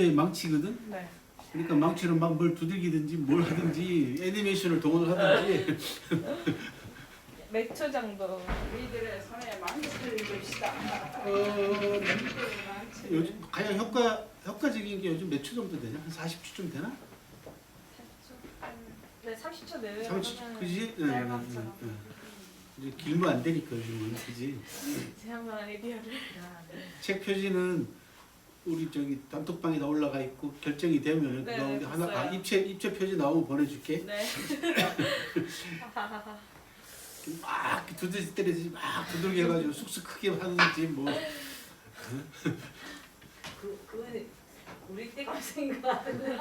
망치거든. 네. 그러니까 망치로 막 뭘 두들기든지 뭘 하든지 애니메이션을 동원을 하든지. 몇 초 정도? 우리들의 손에 망치를 줍시다. 요즘 가장 효과적인 게 요즘 몇 초 정도 되냐? 한 40초쯤 되나? 네, 30초 내외로 30초, 하면 그지? 짤방처럼. 이제 길면 안 되니까 요즘은, 그지? 제 한번 아이디어를. 책 표지는 우리 저기 단톡방에다 올라가 있고 결정이 되면은 네, 그거 하나 봤어요. 입체 표지 나오면 보내줄게. 네. 막 두드리지 막 두들겨 해가지고 쑥쑥 크게 하는지 뭐. 그건 우리 때 감성인 것 같은데.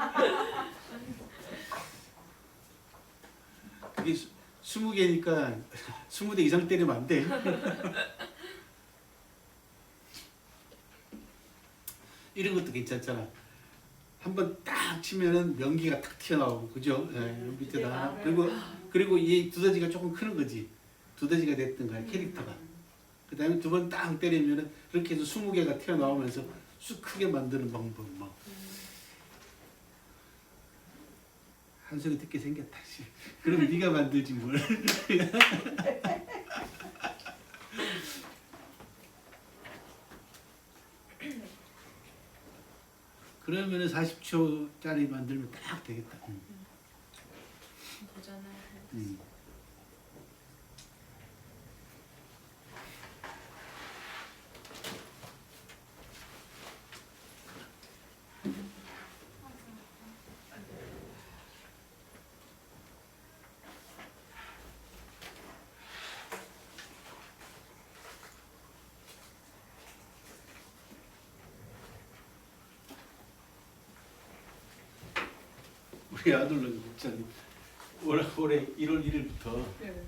그게 20개니까 20대 이상 때리면 안 돼. 이런 것도 괜찮잖아. 한번 딱 치면은 연기가 탁 튀어나오고, 그죠? 예, 밑에다. 그리고 이 두더지가 조금 크는 거지. 두더지가 됐던 거야, 캐릭터가. 그 다음에 두 번 딱 때리면은 그렇게 해서 20개가 튀어나오면서 쑥 크게 만드는 방법 막. 한 소리 듣게 생겼다. 씨. 그럼 네가 만들지 뭘. 그러면은 40초짜리 만들면 딱 되겠다. 도전을. 음. 우리 아들로 진짜 올해 1월 1일부터 네.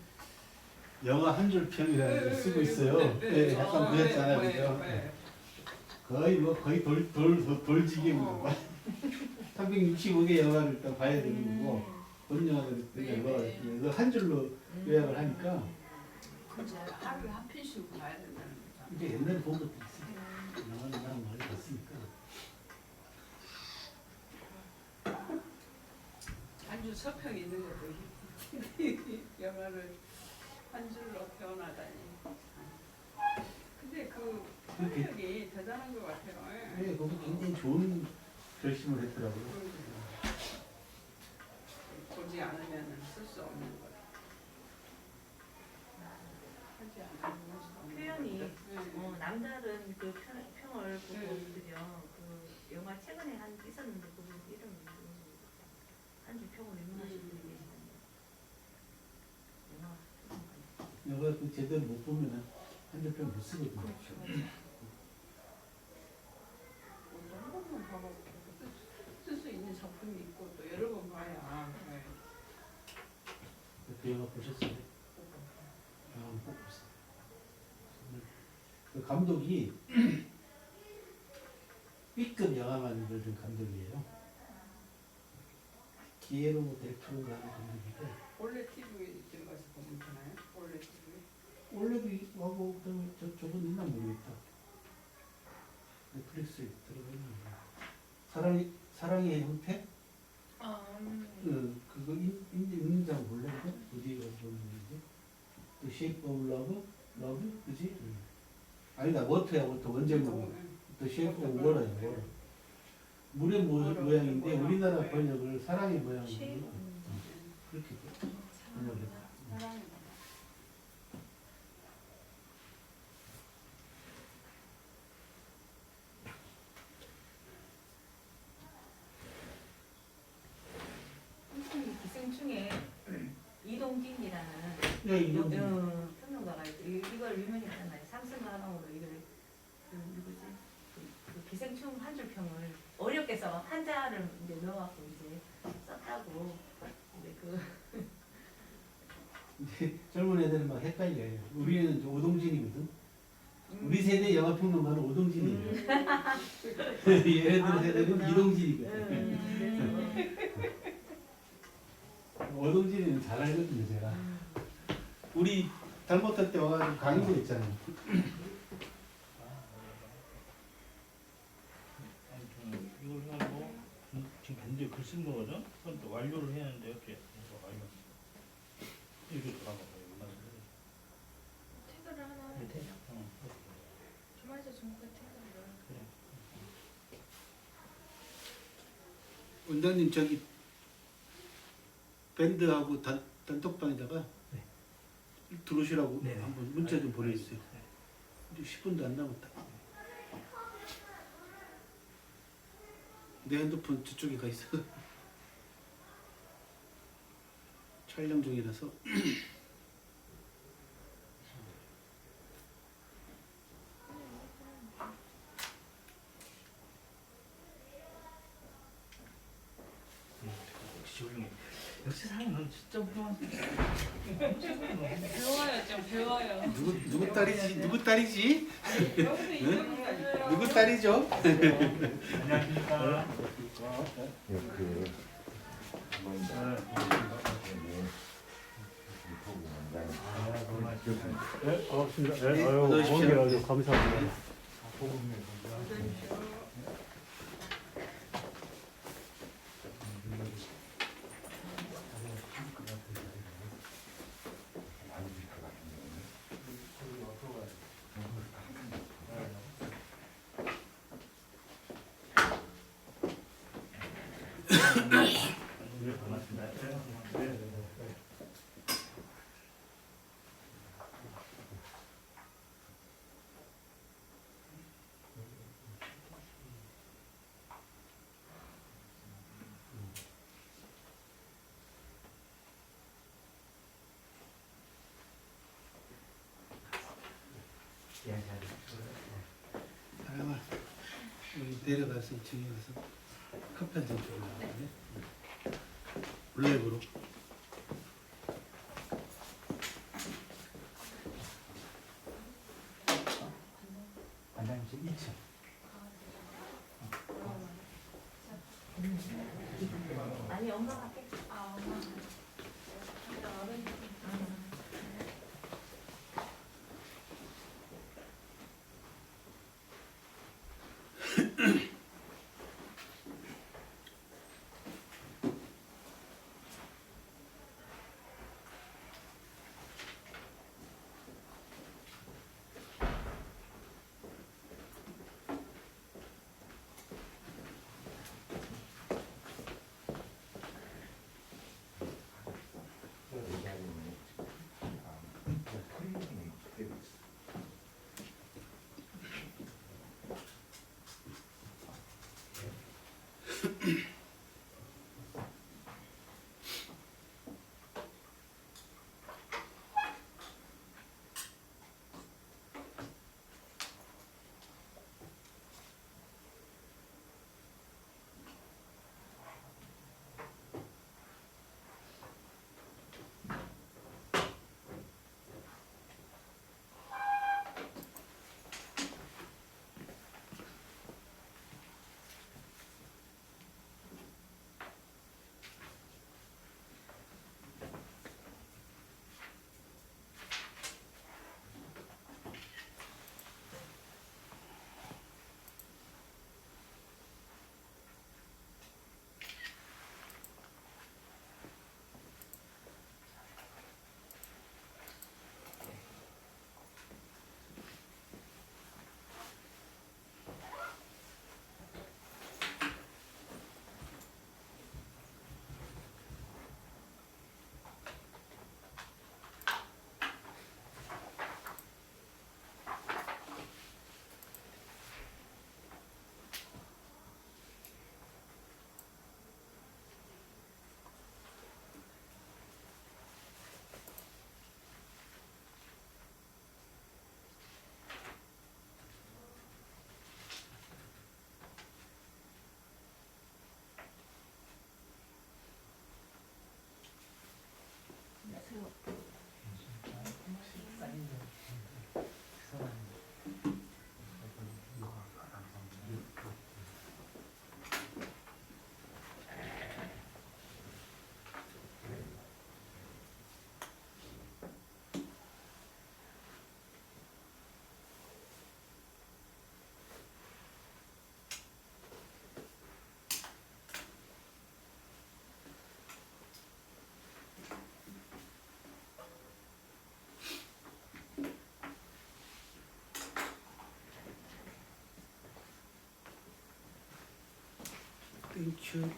영어 한 줄 평이라는 걸 쓰고 있어요. 네, 약간 그랬잖아요, 그죠? 거의 돌지기인 거. 365개 영화를 일단 봐야 되는 거고, 본 영화를 일단 한 줄로 요약을 하니까 그제 하루에 한 편씩 봐야 된다는 거죠. 이제 옛날에 본 것도 있어요. 영화는 나랑 많이 봤으니까. 한줄 서평 있는 것도 영화를 한 줄로 표현하다니. 근데 그 표현력이 대단한 것 같아요. 네, 거기 굉장히 좋은 결심을 했더라고요. 보지 않으면 쓸 수 없는 것. 하지 않으면 쓸수 없는 표현이 것. 남다른 그 평을 보고 네. 그죠. 그 영화 최근에 한 있었는데 그 이름 한줄 평을 유명하신 분이 계시던데. 영화 영화 그 제대로 못 보면 한 줄 평 못 쓰거든요. 한 번만 봐봐. 쓸 수 있는 작품이 있고 또 여러 번 봐야. 네. 그 영화 보셨어요? 영화 꼭 보세요. 그 감독이 B급 영화 만드는 감독이에요. 기에르모 델 토로라는 감독인데 원래 TV 들어가서 보면 되나요? 원래 TV. 원래도 하고 그다음에 저분 있나 모르겠다. 넷플릭스에 들어가 있는 사랑의 형태? 그거 있는지 몰라 그거? 어디에 가서 보는 건지? 또 Shape of Love? 그지? 아니다, 워터야, 워터. 원제목은. 또 Shape of Water야, 워터. 물의 모양인데 우리나라 번역을 사랑의 모양으로 그렇게 번역을 했다. 사랑입니다. 기생충에 이동진이라는 네, 이런 평론가가 이걸 유명했잖아요. 상승가왕으로 이걸 누구지? 그 기생충 한 줄 평을 어렵게 써 한자를 이제 넣어갖고 이제 썼다고. 근데 이제 젊은 애들은 막 헷갈려요. 우리는 오동진이거든. 우리 세대 영화 평론가는 오동진이에요. 얘네들 세대는 이동진이거든. 오동진이는 잘 알거든요, 제가. 우리 잘못할 때 와가지고 강의도 했잖아요. 이걸 글 쓴 거거든? 그건 또 완료를 해야 하는데 어떻게 완료 이렇게 돌아가고 태그를 하나 하면 밑에 돼요. 어. 주말에서 중국에 태그를. 원장님 저기 밴드하고 단톡방에다가 네. 들어오시라고 네네. 한번 문자 좀 보내주세요. 네. 이제 10분도 안 남았다. 내 핸드폰 저쪽에 가 있어. 촬영 중이라서. 조용히. 역시 사장님 넌 진짜 훌륭한 배워요, 좀 배워요. 누구 딸이지? 누구 딸이지? 여기서 이런 거 아니야? 누구 딸이죠? 안녕하십니까. 그 먼저 네, 반갑습니다. 네, 네, 아유, 어서 오십시오. 오늘 아주 감사합니다. 네, 반갑습니다. 아, 여기 내려가서 2층에 가서 커피 한잔 주려고 하네. 블랙으로. 반장님 2층. 아니 엄마가 할게. 아, 엄마. 땡큐.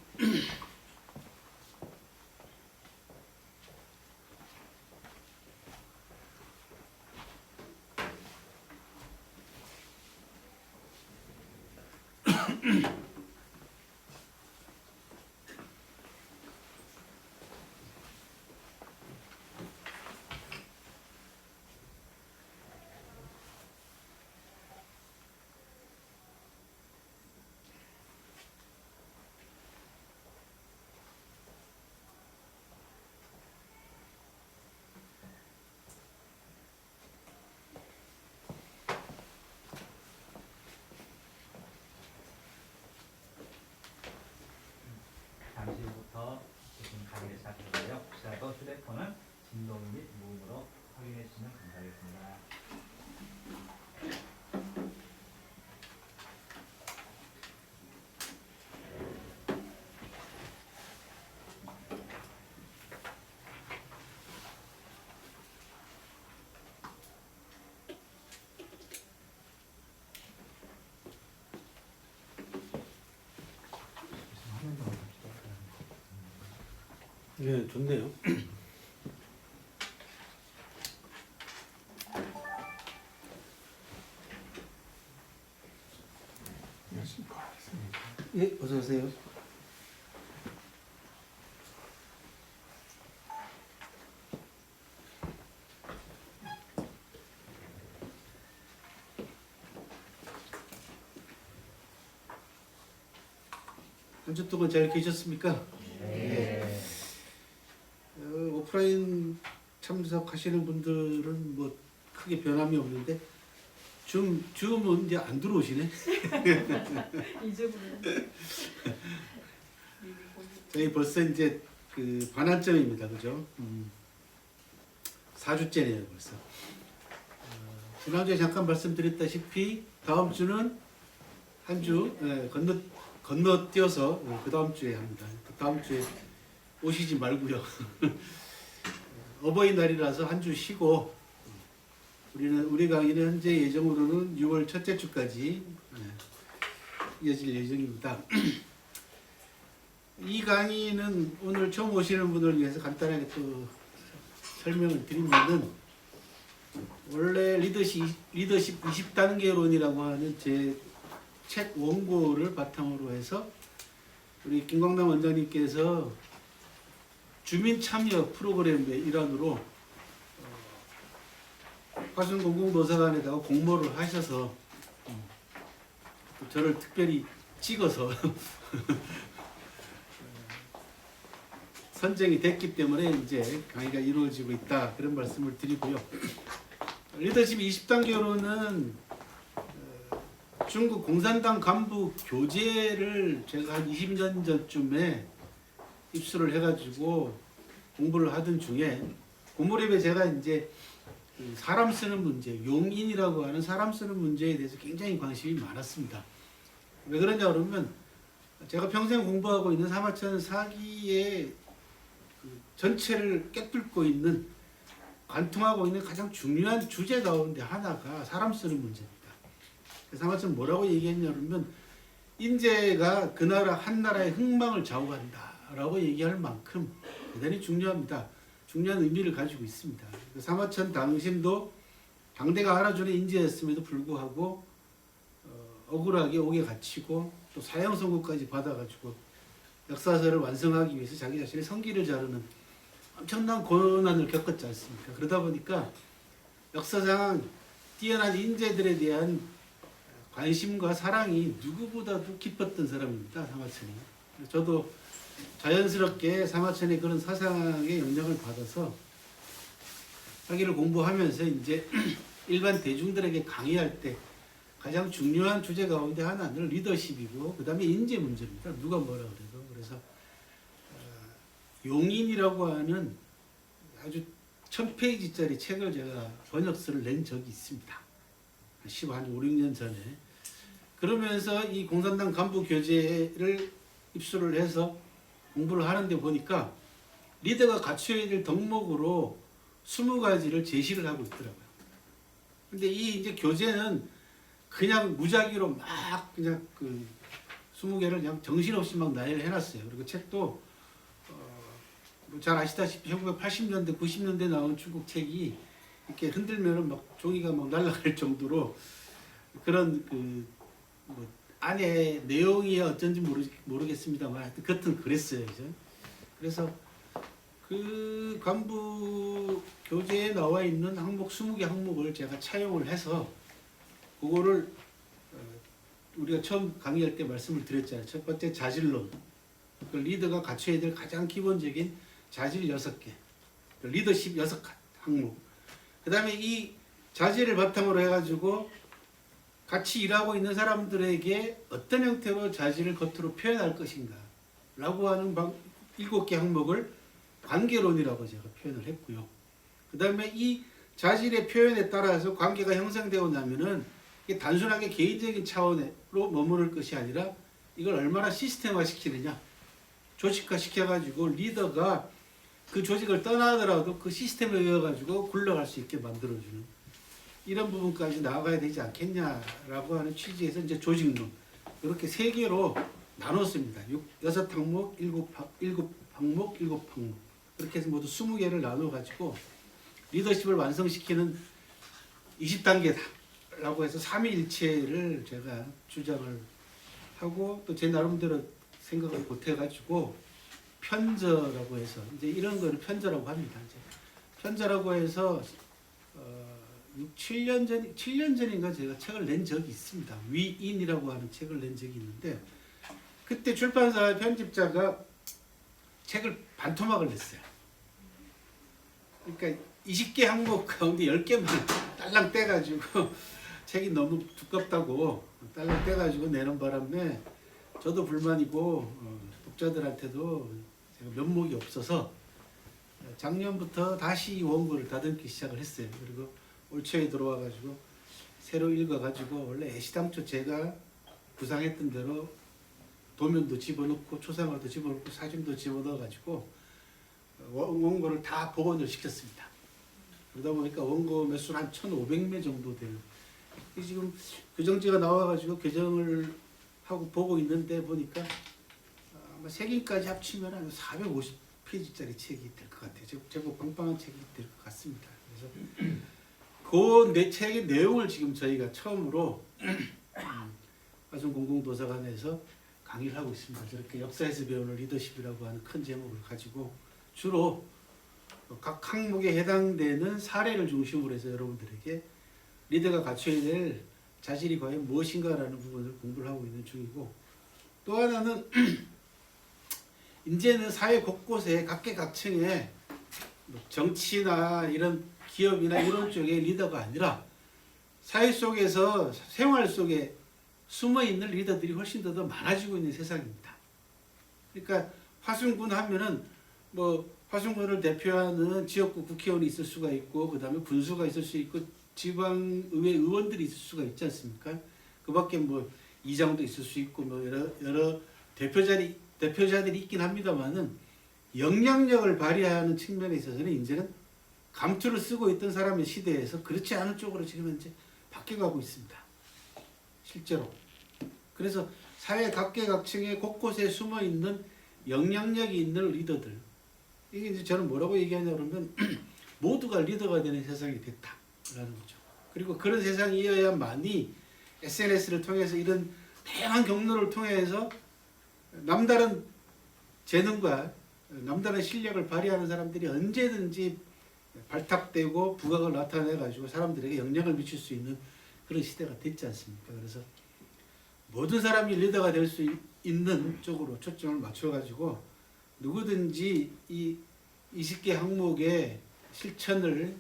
잠시 후부터 지금 강의를 시작하고요. 혹시라도 휴대폰은 진동 및 무음으로 확인해 주시면 감사하겠습니다. 네, 좋네요. 예, 어서 오세요. 한 주 동안 잘 계셨습니까? 네. 오프라인 참석하시는 분들은 뭐 크게 변함이 없는데 줌은 이제 안 들어오시네. 잊어버려. 저희 벌써 이제 그 반환점입니다, 그죠? 4주째네요 벌써. 지난주에 잠깐 말씀드렸다시피 다음 주는 한 주 건너뛰어서 그 다음 주에 합니다. 그 다음 주에 오시지 말고요. 어버이날이라서 한 주 쉬고 우리 강의는 현재 예정으로는 6월 첫째 주까지 이어질 예정입니다. 이 강의는 오늘 처음 오시는 분을 위해서 간단하게 또 설명을 드리면은 원래 리더십 20단계론이라고 하는 제 책 원고를 바탕으로 해서 우리 김광남 원장님께서 주민 참여 프로그램의 일환으로 화순공공도서관에다가 공모를 하셔서 저를 특별히 찍어서 선정이 됐기 때문에 이제 강의가 이루어지고 있다 그런 말씀을 드리고요. 리더십 20단계로는 중국 공산당 간부 교재를 제가 한 20년 전쯤에 입수를 해가지고 공부를 하던 중에 고무렵에 제가 이제 사람 쓰는 문제, 용인이라고 하는 사람 쓰는 문제에 대해서 굉장히 관심이 많았습니다. 왜 그러냐 그러면 제가 평생 공부하고 있는 사마천 사기의 그 전체를 꿰뚫고 있는 관통하고 있는 가장 중요한 주제 가운데 하나가 사람 쓰는 문제입니다. 사마천 뭐라고 얘기했냐 그러면 인재가 그 나라 한 나라의 흥망을 좌우한다라고 얘기할 만큼 대단히 중요합니다. 중요한 의미를 가지고 있습니다. 사마천 당신도 당대가 알아주는 인재였음에도 불구하고 억울하게 옥에 갇히고 또 사형 선고까지 받아가지고 역사서를 완성하기 위해서 자기 자신의 성기를 자르는 엄청난 고난을 겪었지 않습니까? 그러다 보니까 역사상 뛰어난 인재들에 대한 관심과 사랑이 누구보다도 깊었던 사람입니다. 사마천이. 저도 자연스럽게 사마천의 그런 사상의 영향을 받아서 사기를 공부하면서 이제 일반 대중들에게 강의할 때 가장 중요한 주제 가운데 하나는 리더십이고 그 다음에 인재 문제입니다. 누가 뭐라 그래도. 그래서 용인이라고 하는 아주 1000페이지짜리 책을 제가 번역서를 낸 적이 있습니다. 한 5, 6년 전에. 그러면서 이 공산당 간부 교재를 입수를 해서 공부를 하는데 보니까 리더가 갖춰야 될 덕목으로 20가지를 제시를 하고 있더라고요. 근데 이 이제 교재는 그냥 무작위로 막 그냥 그 20개를 그냥 정신없이 막 나열을 해놨어요. 그리고 책도 뭐잘 아시다시피 1980년대, 90년대 나온 중국 책이 이렇게 흔들면은 막 종이가 막 날아갈 정도로 그런 뭐 안에 내용이 어쩐지 모르겠습니다만 하여튼 겉은 그랬어요. 그죠? 그래서 그 간부 교재에 나와 있는 항목 20개 항목을 제가 차용을 해서 그거를 우리가 처음 강의할 때 말씀을 드렸잖아요. 첫 번째 자질론. 그 리더가 갖춰야 될 가장 기본적인 자질 6개. 리더십 6항목. 그 다음에 이 자질을 바탕으로 해가지고 같이 일하고 있는 사람들에게 어떤 형태로 자질을 겉으로 표현할 것인가 라고 하는 7개 항목을 관계론이라고 제가 표현을 했고요. 그 다음에 이 자질의 표현에 따라서 관계가 형성되고 나면은 이게 단순하게 개인적인 차원으로 머무를 것이 아니라 이걸 얼마나 시스템화 시키느냐, 조직화 시켜가지고 리더가 그 조직을 떠나더라도 그 시스템에 의해가지고 굴러갈 수 있게 만들어주는 이런 부분까지 나아가야 되지 않겠냐라고 하는 취지에서 이제 조직론 이렇게 3개로 나눴습니다. 6항목, 7항목, 7항목 이렇게 해서 모두 20개를 나눠가지고 리더십을 완성시키는 20단계다라고 해서 3위일체를 제가 주장을 하고 또 제 나름대로 생각을 보태가지고 편저라고 해서 이제 이런 거를 편저라고 합니다. 이제 편저라고 해서 7년 전인가 제가 책을 낸 적이 있습니다. 위인이라고 하는 책을 낸 적이 있는데 그때 출판사 편집자가 책을 반토막을 냈어요. 그러니까 20개 항목 가운데 10개만 딸랑 떼가지고 책이 너무 두껍다고 딸랑 떼가지고 내는 바람에 저도 불만이고 독자들한테도 제가 면목이 없어서 작년부터 다시 원고를 다듬기 시작을 했어요. 그리고 올 초에 들어와가지고 새로 읽어가지고 원래 애시당초 제가 구상했던 대로 도면도 집어넣고 초상화도 집어넣고 사진도 집어넣어가지고 원고를 다 복원을 시켰습니다. 그러다 보니까 원고 매수 한 1,500매 정도 되는 지금 교정지가 나와가지고 교정을 하고 보고 있는데 보니까 아마 3권까지 합치면 한 450페이지짜리 책이 될 것 같아요. 제법 빵빵한 책이 될 것 같습니다. 그래서 그 내 책의 내용을 지금 저희가 처음으로 화순공공도서관에서 강의를 하고 있습니다. 저렇게 역사에서 배우는 리더십이라고 하는 큰 제목을 가지고 주로 각 항목에 해당되는 사례를 중심으로 해서 여러분들에게 리더가 갖춰야 될 자질이 과연 무엇인가라는 부분을 공부를 하고 있는 중이고 또 하나는 이제는 사회 곳곳에 각계각층에 정치나 이런 기업이나 이런 쪽의 리더가 아니라 사회 속에서 생활 속에 숨어있는 리더들이 훨씬 더 많아지고 있는 세상입니다. 그러니까 화순군 하면은 뭐 화순군을 대표하는 지역구 국회의원이 있을 수가 있고 그 다음에 군수가 있을 수 있고 지방의회 의원들이 있을 수가 있지 않습니까? 그 밖에 뭐 이장도 있을 수 있고 뭐 여러 대표자들이 있긴 합니다만은 영향력을 발휘하는 측면에 있어서는 이제는 감투를 쓰고 있던 사람의 시대에서 그렇지 않은 쪽으로 지금 현재 바뀌어가고 있습니다. 실제로. 그래서 사회 각계각층에 곳곳에 숨어있는 영향력이 있는 리더들 이게 이제 저는 뭐라고 얘기하냐 그러면 모두가 리더가 되는 세상이 됐다라는 거죠. 그리고 그런 세상이어야만이 SNS를 통해서 이런 다양한 경로를 통해서 남다른 재능과 남다른 실력을 발휘하는 사람들이 언제든지 발탁되고 부각을 나타내가지고 사람들에게 영향을 미칠 수 있는 그런 시대가 됐지 않습니까? 그래서 모든 사람이 리더가 될 수 있는 쪽으로 초점을 맞춰가지고 누구든지 이 20개 항목의 실천을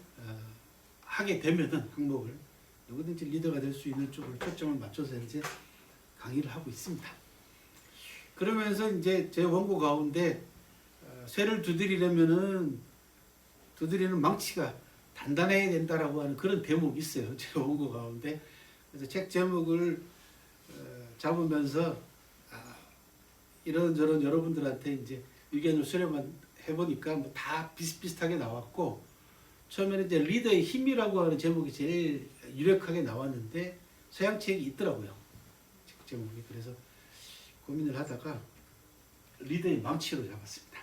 하게 되면은 항목을 누구든지 리더가 될 수 있는 쪽으로 초점을 맞춰서 이제 강의를 하고 있습니다. 그러면서 이제 제 원고 가운데 쇠를 두드리려면은 두드리는 망치가 단단해야 된다라고 하는 그런 대목이 있어요. 제 원고 가운데. 그래서 책 제목을 잡으면서 이런저런 여러분들한테 이제 의견을 수렴만 해보니까 뭐 다 비슷비슷하게 나왔고 처음에는 이제 리더의 힘이라고 하는 제목이 제일 유력하게 나왔는데 서양책이 있더라고요. 제목이. 그래서 고민을 하다가 리더의 망치로 잡았습니다.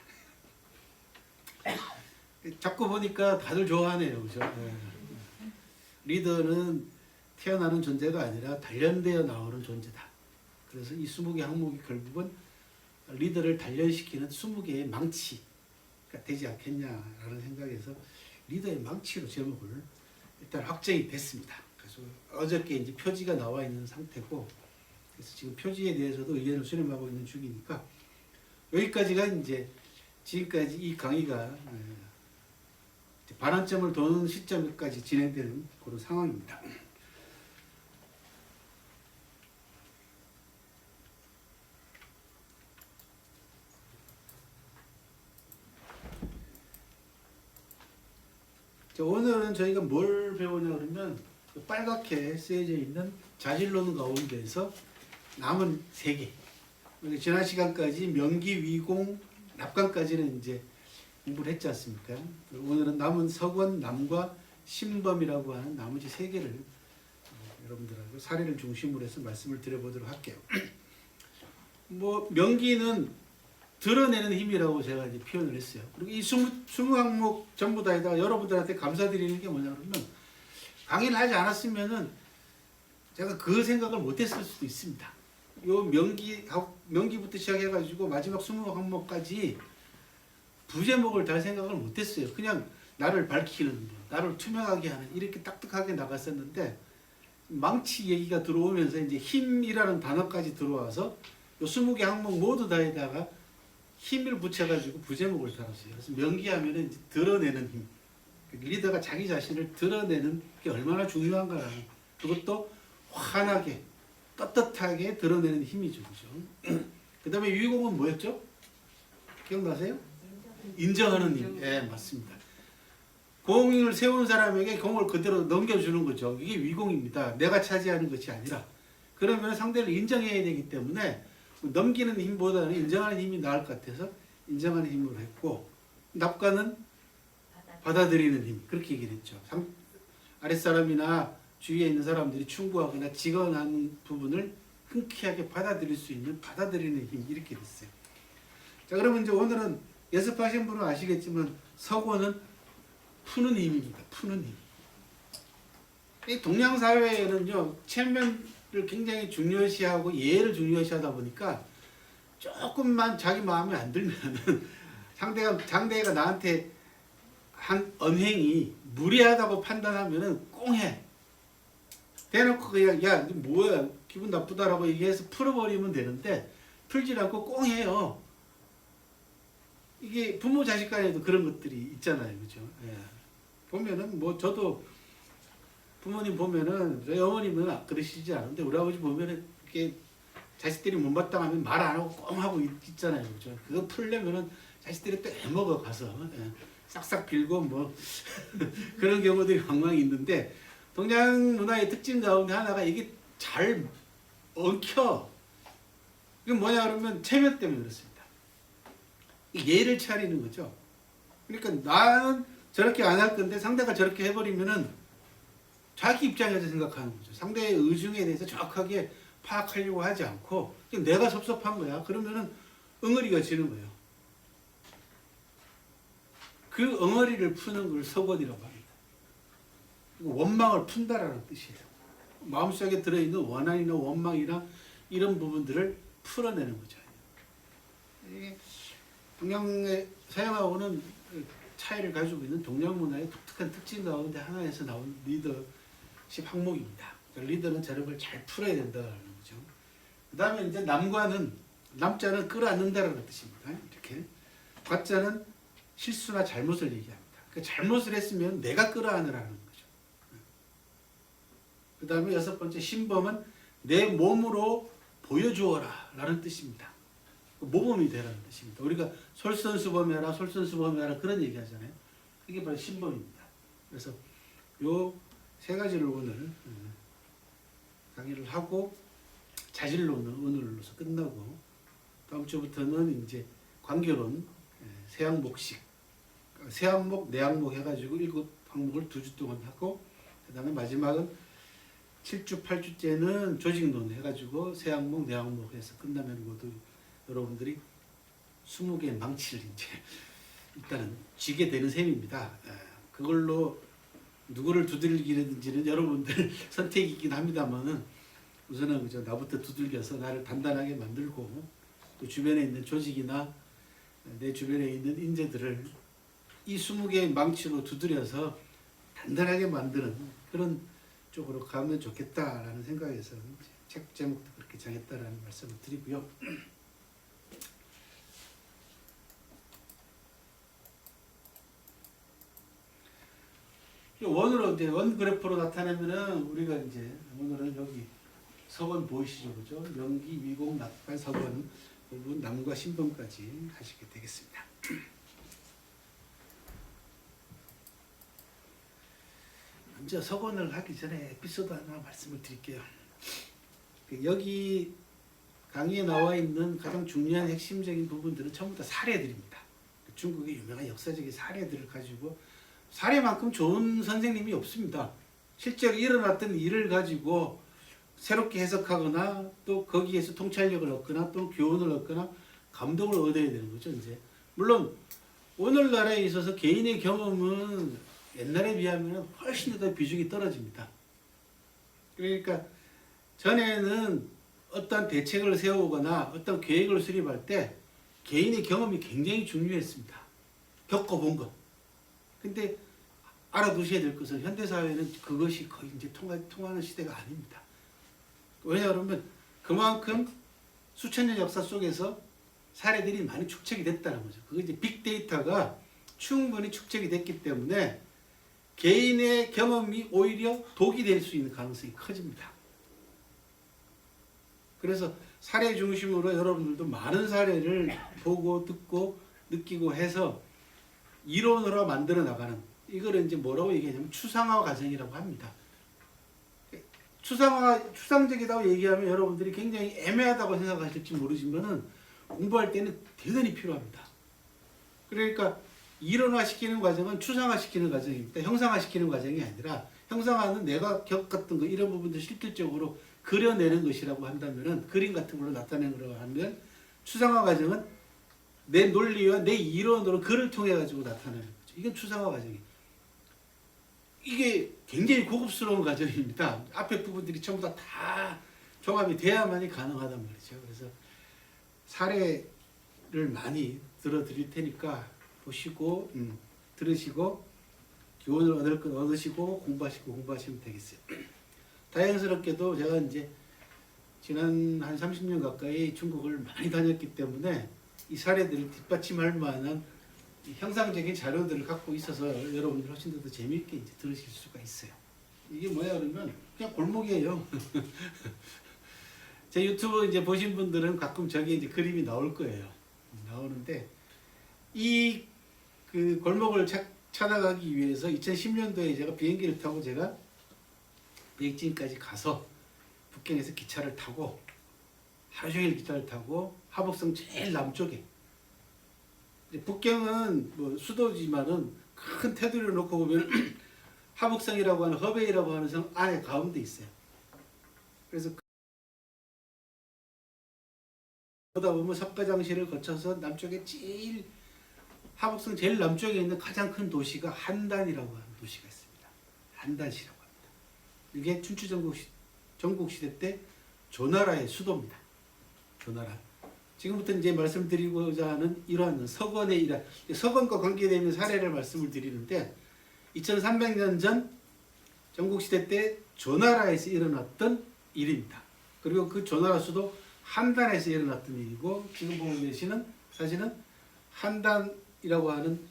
자꾸 보니까 다들 좋아하네요. 그죠? 예. 리더는 태어나는 존재가 아니라 단련되어 나오는 존재다. 그래서 이 20개 항목이 결국은 리더를 단련시키는 20개의 망치가 되지 않겠냐라는 생각에서 리더의 망치로 제목을 일단 확정이 됐습니다. 그래서 어저께 이제 표지가 나와 있는 상태고, 그래서 지금 표지에 대해서도 의견을 수렴하고 있는 중이니까 여기까지가 이제 지금까지 이 강의가 반환점을 도는 시점까지 진행되는 그런 상황입니다. 자, 오늘은 저희가 뭘 배우냐 그러면 빨갛게 쓰여져 있는 자질론 가운데에서 남은 3개. 지난 시간까지 명기, 위공, 납관까지는 이제 공부를 했지 않습니까? 오늘은 남은 서권, 남과 신범이라고 하는 나머지 3개를 여러분들하고 사례를 중심으로 해서 말씀을 드려보도록 할게요. 뭐 명기는 드러내는 힘이라고 제가 이제 표현을 했어요. 그리고 이 20항목 전부 다에다가 여러분들한테 감사드리는 게 뭐냐 그러면 강의를 하지 않았으면은 제가 그 생각을 못했을 수도 있습니다. 요 명기부터 시작해가지고 마지막 20항목까지 부제목을 달 생각을 못했어요. 그냥 나를 밝히는, 나를 투명하게 하는 이렇게 딱딱하게 나갔었는데 망치 얘기가 들어오면서 이제 힘이라는 단어까지 들어와서 요 20개 항목 모두 다에다가 힘을 붙여가지고 부제목을 달았어요. 그래서 명기하면은 이제 드러내는 힘, 리더가 자기 자신을 드러내는 게 얼마나 중요한가라는, 그것도 환하게 떳떳하게 드러내는 힘이죠, 그죠? 그 다음에 위공은 뭐였죠? 기억나세요? 인정하는 힘. 예, 맞습니다. 공을 세운 사람에게 공을 그대로 넘겨주는 거죠. 이게 위공입니다. 내가 차지하는 것이 아니라. 그러면 상대를 인정해야 되기 때문에 넘기는 힘보다는 인정하는 힘이 나을 것 같아서 인정하는 힘으로 했고, 납관은 받아들이는 힘, 그렇게 얘기를 했죠. 아랫사람이나 주위에 있는 사람들이 충고하거나 직언한 부분을 흔쾌하게 받아들일 수 있는 받아들이는 힘, 이렇게 됐어요. 자, 그러면 이제 오늘은 연습하신 분은 아시겠지만 서권은 푸는 힘입니다. 푸는 힘. 이 동양 사회에는요, 체면을 굉장히 중요시하고 예를 중요시하다 보니까 조금만 자기 마음에 안 들면은 상대가 나한테 한 언행이 무리하다고 판단하면은 꽁해. 대놓고 그냥 야 뭐야 기분 나쁘다라고 얘기해서 풀어버리면 되는데 풀지 않고 꽁해요. 이게 부모 자식 간에도 그런 것들이 있잖아요, 그죠? 예. 보면은 뭐 저도 부모님 보면은 저희 어머님은 그러시지 않은데 우리 아버지 보면은 이렇게 자식들이 못마땅하면 말 안 하고 꽁 하고 있잖아요, 그죠? 그거 풀려면은 자식들이 또 애먹어 가서 예. 싹싹 빌고 뭐 그런 경우들이 왕왕 있는데 동양 문화의 특징 가운데 하나가 이게 잘 엉켜. 이게 뭐냐 그러면 체면 때문에 그렇습니다. 예를 차리는 거죠. 그러니까 나는 저렇게 안 할 건데 상대가 저렇게 해버리면은 자기 입장에서 생각하는 거죠. 상대의 의중에 대해서 정확하게 파악하려고 하지 않고 내가 섭섭한 거야. 그러면은 엉어리가 지는 거예요. 그 엉어리를 푸는 걸 서권이라고 합니다. 원망을 푼다라는 뜻이에요. 마음속에 들어있는 원한이나 원망이나 이런 부분들을 풀어내는 거죠. 이게 동양의 서양하고는 차이를 가지고 있는 동양 문화의 독특한 특징 가운데 하나에서 나온 리더십 항목입니다. 그러니까 리더는 저런 걸 잘 풀어야 된다는 거죠. 그 다음에 이제 남자는 끌어안는다라는 뜻입니다. 이렇게. 과자는 실수나 잘못을 얘기합니다. 그러니까 잘못을 했으면 내가 끌어안으라는 거죠. 그 다음에 6번째 신범은 내 몸으로 보여주어라 라는 뜻입니다. 모범이 되라는 뜻입니다. 우리가 솔선수범해라 솔선수범해라 그런 얘기 하잖아요. 이게 바로 신범입니다. 그래서 요 3가지를 오늘 강의를 하고 자질론은 오늘로서 끝나고 다음 주부터는 이제 관계론 세 항목씩 세 항목, 네 항목 해가지고 7항목을 2주 동안 하고 그 다음에 마지막은 7주, 8주째는 조직론 해가지고 세 항목, 네 항목 해서 끝나면 모두 여러분들이 20개의 망치를 이제 일단은 쥐게 되는 셈입니다. 그걸로 누구를 두들기는지는 여러분들 선택이긴 합니다만은 우선은 그저 나부터 두들겨서 나를 단단하게 만들고 또 주변에 있는 조직이나 내 주변에 있는 인재들을 이 20개의 망치로 두드려서 단단하게 만드는 그런 쪽으로 가면 좋겠다라는 생각에서 책 제목도 그렇게 정했다라는 말씀을 드리고요. 원으로 이제 원 그래프로 나타내면은 우리가 이제 오늘은 여기 서건 보이시죠, 그죠? 명기, 위공, 낙발, 서건 부분 남과 신범까지 하시게 되겠습니다. 먼저 서건을 하기 전에 에피소드 하나 말씀을 드릴게요. 여기 강의에 나와 있는 가장 중요한 핵심적인 부분들은 전부 다 사례들입니다. 중국의 유명한 역사적인 사례들을 가지고 사례만큼 좋은 선생님이 없습니다. 실제로 일어났던 일을 가지고 새롭게 해석하거나 또 거기에서 통찰력을 얻거나 또 교훈을 얻거나 감동을 얻어야 되는 거죠. 이제 물론 오늘날에 있어서 개인의 경험은 옛날에 비하면 훨씬 더 비중이 떨어집니다. 그러니까 전에는 어떤 대책을 세우거나 어떤 계획을 수립할 때 개인의 경험이 굉장히 중요했습니다. 겪어본 것. 근데 알아두셔야 될 것은 현대사회는 그것이 거의 이제 통하는 시대가 아닙니다. 왜냐하면 그만큼 수천 년 역사 속에서 사례들이 많이 축적이 됐다는 거죠. 그게 이제 빅데이터가 충분히 축적이 됐기 때문에 개인의 경험이 오히려 독이 될 수 있는 가능성이 커집니다. 그래서 사례 중심으로 여러분들도 많은 사례를 보고 듣고 느끼고 해서 이론으로 만들어 나가는 이거를 이제 뭐라고 얘기하냐면 추상화 과정이라고 합니다. 추상적이라고 얘기하면 여러분들이 굉장히 애매하다고 생각하실지 모르지만은 공부할 때는 대단히 필요합니다. 그러니까 이론화시키는 과정은 추상화시키는 과정입니다. 형상화시키는 과정이 아니라 형상화는 내가 겪었던 거 이런 부분도 실질적으로 그려내는 것이라고 한다면은 그림 같은 걸로 나타내는 거라고 하면 추상화 과정은 내 논리와 내 이론으로 글을 통해 가지고 나타내는 거죠. 이건 추상화 과정이에요. 이게 굉장히 고급스러운 과정입니다. 앞에 부분들이 전부 다 종합이 돼야만이 가능하단 말이죠. 그래서 사례를 많이 들어드릴 테니까 보시고 들으시고 교훈을 얻을 것 얻으시고 공부하시면 되겠어요. 다행스럽게도 제가 이제 지난 한 30년 가까이 중국을 많이 다녔기 때문에 이 사례들을 뒷받침할 만한 형상적인 자료들을 갖고 있어서 여러분들 훨씬 더 재미있게 이제 들으실 수가 있어요. 이게 뭐야 그러면 그냥 골목이에요. 제 유튜브 이제 보신 분들은 가끔 저기 이제 그림이 나올 거예요. 나오는데 이 그 골목을 찾아가기 위해서 2010년도에 제가 비행기를 타고 제가 베이징까지 가서 북경에서 기차를 타고 하루 종일 기차를 타고 하복성 제일 남쪽에 북경은 뭐 수도지만은 큰 테두리를 놓고 보면 하복성이라고 하는 허베이라고 하는 성 안에 가운데 있어요. 그래서 보다 보면 석가장시를 거쳐서 남쪽에 제일 하복성 제일 남쪽에 있는 가장 큰 도시가 한단이라고 하는 도시가 있습니다. 한단시라고 합니다. 이게 춘추 전국시대 때 조나라의 수도입니다. 조나라. 지금부터 이제 말씀드리고자 하는 이러한 서건의 일환, 서건과 관계되는 사례를 말씀을 드리는데 2300년 전 전국시대 때 조나라에서 일어났던 일입니다. 그리고 그 조나라 수도 한단에서 일어났던 일이고 지금 보고 계시는 사진은 한단이라고 하는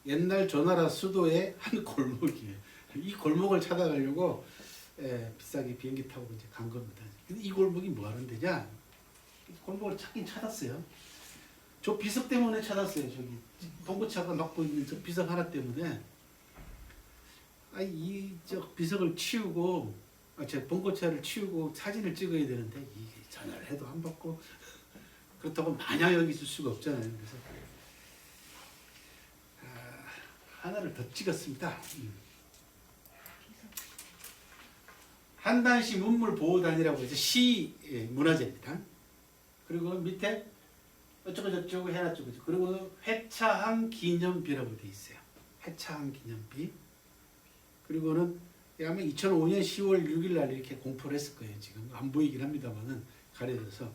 옛날 조나라 수도의 한 골목이에요. 이 골목을 찾아가려고 비싸게 비행기 타고 이제 간 겁니다. 근데 이 골목이 뭐 하는 데냐? 골목을 찾긴 찾았어요. 저 비석 때문에 찾았어요. 저기 봉고차가 막고 있는 저 비석 하나 때문에 저 비석을 치우고 제 봉고차를 치우고 사진을 찍어야 되는데 이게 전화를 해도 안 받고 그렇다고 마냥 여기 있을 수가 없잖아요. 그래서 하나를 더 찍었습니다. 한단시 문물보호단이라고 해서 시 문화재입니다. 그리고 밑에 어쩌고 저쩌고 해놨죠. 그죠? 그리고 회차항 기념비라고 돼 있어요. 회차항 기념비. 그리고는 아마 2005년 10월 6일 날 이렇게 공포를 했을 거예요. 지금 안 보이긴 합니다만은 가려져서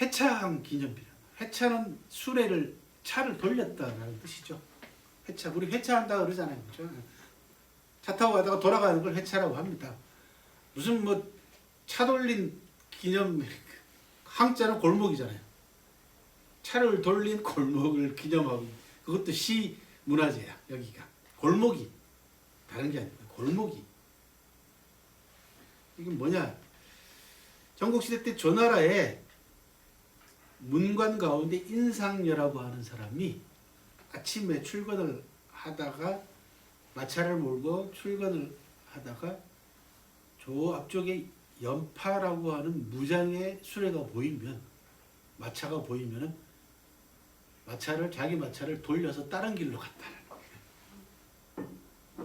회차항 기념비. 회차는 수레를 차를 돌렸다라는 뜻이죠. 회차. 우리 회차한다 그러잖아요. 그렇죠? 차 타고 가다가 돌아가는 걸 회차라고 합니다. 무슨 뭐 차 돌린 기념 항자는 골목이잖아요. 차를 돌린 골목을 기념하고 그것도 시 문화재야. 여기가 골목이 다른 게 아니고 골목이. 이게 뭐냐? 전국시대 때 조나라에 문관 가운데 인상녀라고 하는 사람이 아침에 출근을 하다가 마차를 몰고 출근을 하다가 저 앞쪽에 연파라고 하는 무장의 수레가 보이면 마차가 보이면은 자기 마차를 돌려서 다른 길로 갔다는 거예요.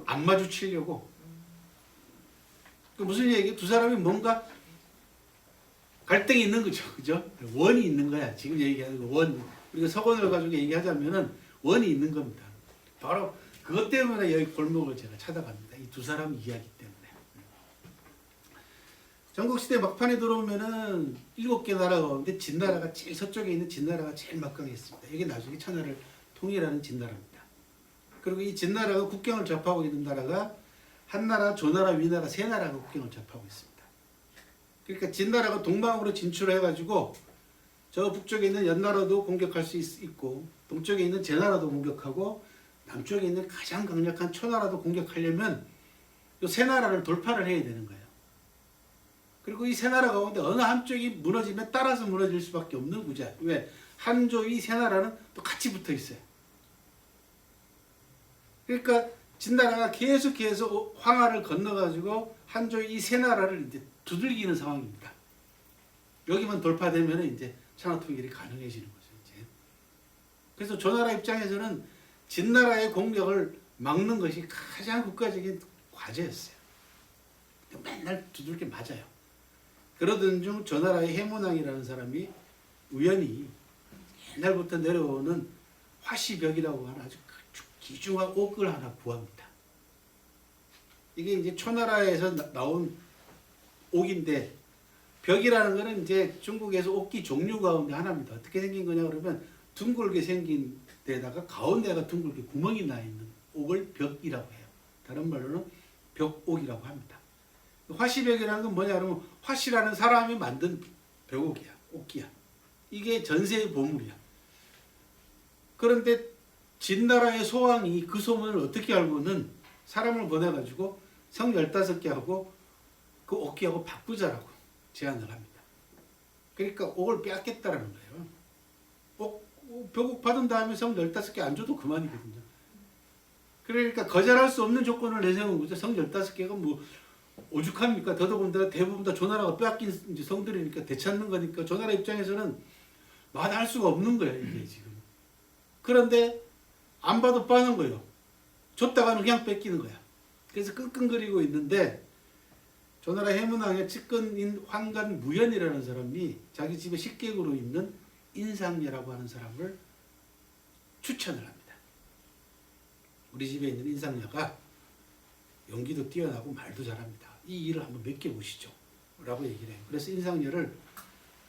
안 마주치려고. 그 무슨 얘기예요? 두 사람이 뭔가 갈등이 있는 거죠. 그죠? 원이 있는 거야. 지금 얘기하는 거 원. 우리가 서건을 가지고 얘기하자면은 원이 있는 겁니다. 바로 그것 때문에 여기 골목을 제가 찾아갑니다. 이 두 사람 이야기 때문에. 전국시대 막판에 들어오면은 7개 나라 가운데 진나라가 제일 서쪽에 있는 진나라가 제일 막강했습니다. 이게 나중에 천하를 통일하는 진나라입니다. 그리고 이 진나라가 국경을 접하고 있는 나라가 한나라, 조나라, 위나라 세 나라가 국경을 접하고 있습니다. 그러니까 진나라가 동방으로 진출해가지고 저 북쪽에 있는 연나라도 공격할 수 있고 동쪽에 있는 제나라도 공격하고 남쪽에 있는 가장 강력한 초나라도 공격하려면 이 세 나라를 돌파를 해야 되는 거예요. 그리고 이 세 나라 가운데 어느 한쪽이 무너지면 따라서 무너질 수밖에 없는 구조야. 왜? 한조위 세 나라는 또 같이 붙어 있어요. 그러니까 진나라가 계속 황하를 건너가지고 한조위 이 세 나라를 이제 두들기는 상황입니다. 여기만 돌파되면 이제 천하통일이 가능해지는 거죠. 이제. 그래서 조나라 입장에서는 진나라의 공격을 막는 것이 가장 국가적인 과제였어요. 맨날 두들겨 맞아요. 그러던 중 조나라의 해문왕이라는 사람이 우연히 옛날부터 내려오는 화시벽이라고 하는 아주 귀중한 옥을 하나 구합니다. 이게 이제 초나라에서 나온 옥인데 벽이라는 거는 이제 중국에서 옥기 종류 가운데 하나입니다. 어떻게 생긴 거냐 그러면 둥글게 생긴 데다가 가운데가 둥글게 구멍이 나 있는 옥을 벽이라고 해요. 다른 말로는 벽옥이라고 합니다. 화시벽이라는 건 뭐냐 그러면 화시라는 사람이 만든 벽옥이야. 옥기야. 이게 전세의 보물이야. 그런데 진나라의 소왕이 그 소문을 어떻게 알고는 사람을 보내가지고 성 15개 하고 그 옥기하고 바꾸자라고 제안을 합니다. 그러니까 옥을 빼앗겠다라는 거예요. 벽옥 받은 다음에 성 15개 안 줘도 그만이거든요. 그러니까 거절할 수 없는 조건을 내세운 거죠. 성 15개가 뭐 오죽합니까? 더더군다나 대부분 다 조나라가 빼앗긴 성들이니까 되찾는 거니까 조나라 입장에서는 마다할 수가 없는 거예요. 이게 지금. 그런데 안 봐도 빠는 거예요. 줬다가는 그냥 뺏기는 거야. 그래서 끙끙거리고 있는데 조나라 해문왕의 측근인 환관 무연이라는 사람이 자기 집에 식객으로 있는 인상녀라고 하는 사람을 추천을 합니다. 우리 집에 있는 인상녀가 연기도 뛰어나고 말도 잘합니다. 이 일을 한번 맡겨보시죠. 라고 얘기를 해요. 그래서 인상녀를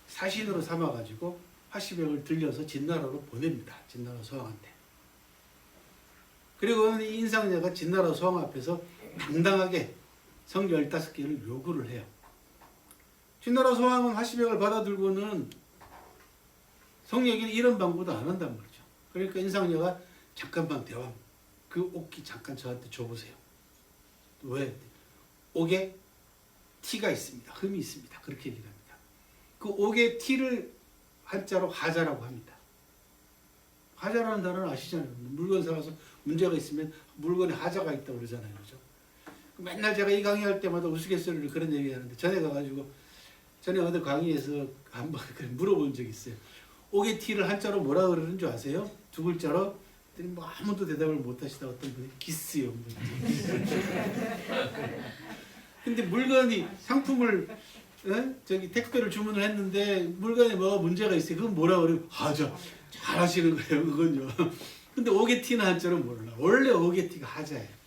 사신으로 삼아가지고 화시벽을 들려서 진나라로 보냅니다. 진나라 소왕한테. 그리고 이 인상녀가 진나라 소왕 앞에서 당당하게 성 15개를 요구를 해요. 진나라 소왕은 화시벽을 받아들고는 성녀에게는 이런 방구도 안 한단 말이죠. 그러니까 인상녀가 잠깐만 대화, 그 옥기 잠깐 저한테 줘보세요. 왜? 옥에 티가 있습니다. 흠이 있습니다. 그렇게 얘기를 합니다. 그 옥의 티를 한자로 하자라고 합니다. 하자라는 단어는 아시잖아요. 물건 사가서 문제가 있으면 물건에 하자가 있다고 그러잖아요. 그죠? 맨날 제가 이 강의할 때마다 우스갯소리를 그런 얘기 하는데 전에 어디 강의에서 한번 물어본 적이 있어요. 옥의 티를 한자로 뭐라 그러는 줄 아세요? 두 글자로. 뭐 아무도 대답을 못 하시다 어떤 분이 기스요. 근데 물건이 상품을 저기 택배를 주문을 했는데 물건에 뭐 문제가 있어요. 그건 뭐라 그래요? 저 잘하시는 거예요. 그건요. 근데 오게티는 한자는 몰라. 원래 오게티가 하자예요.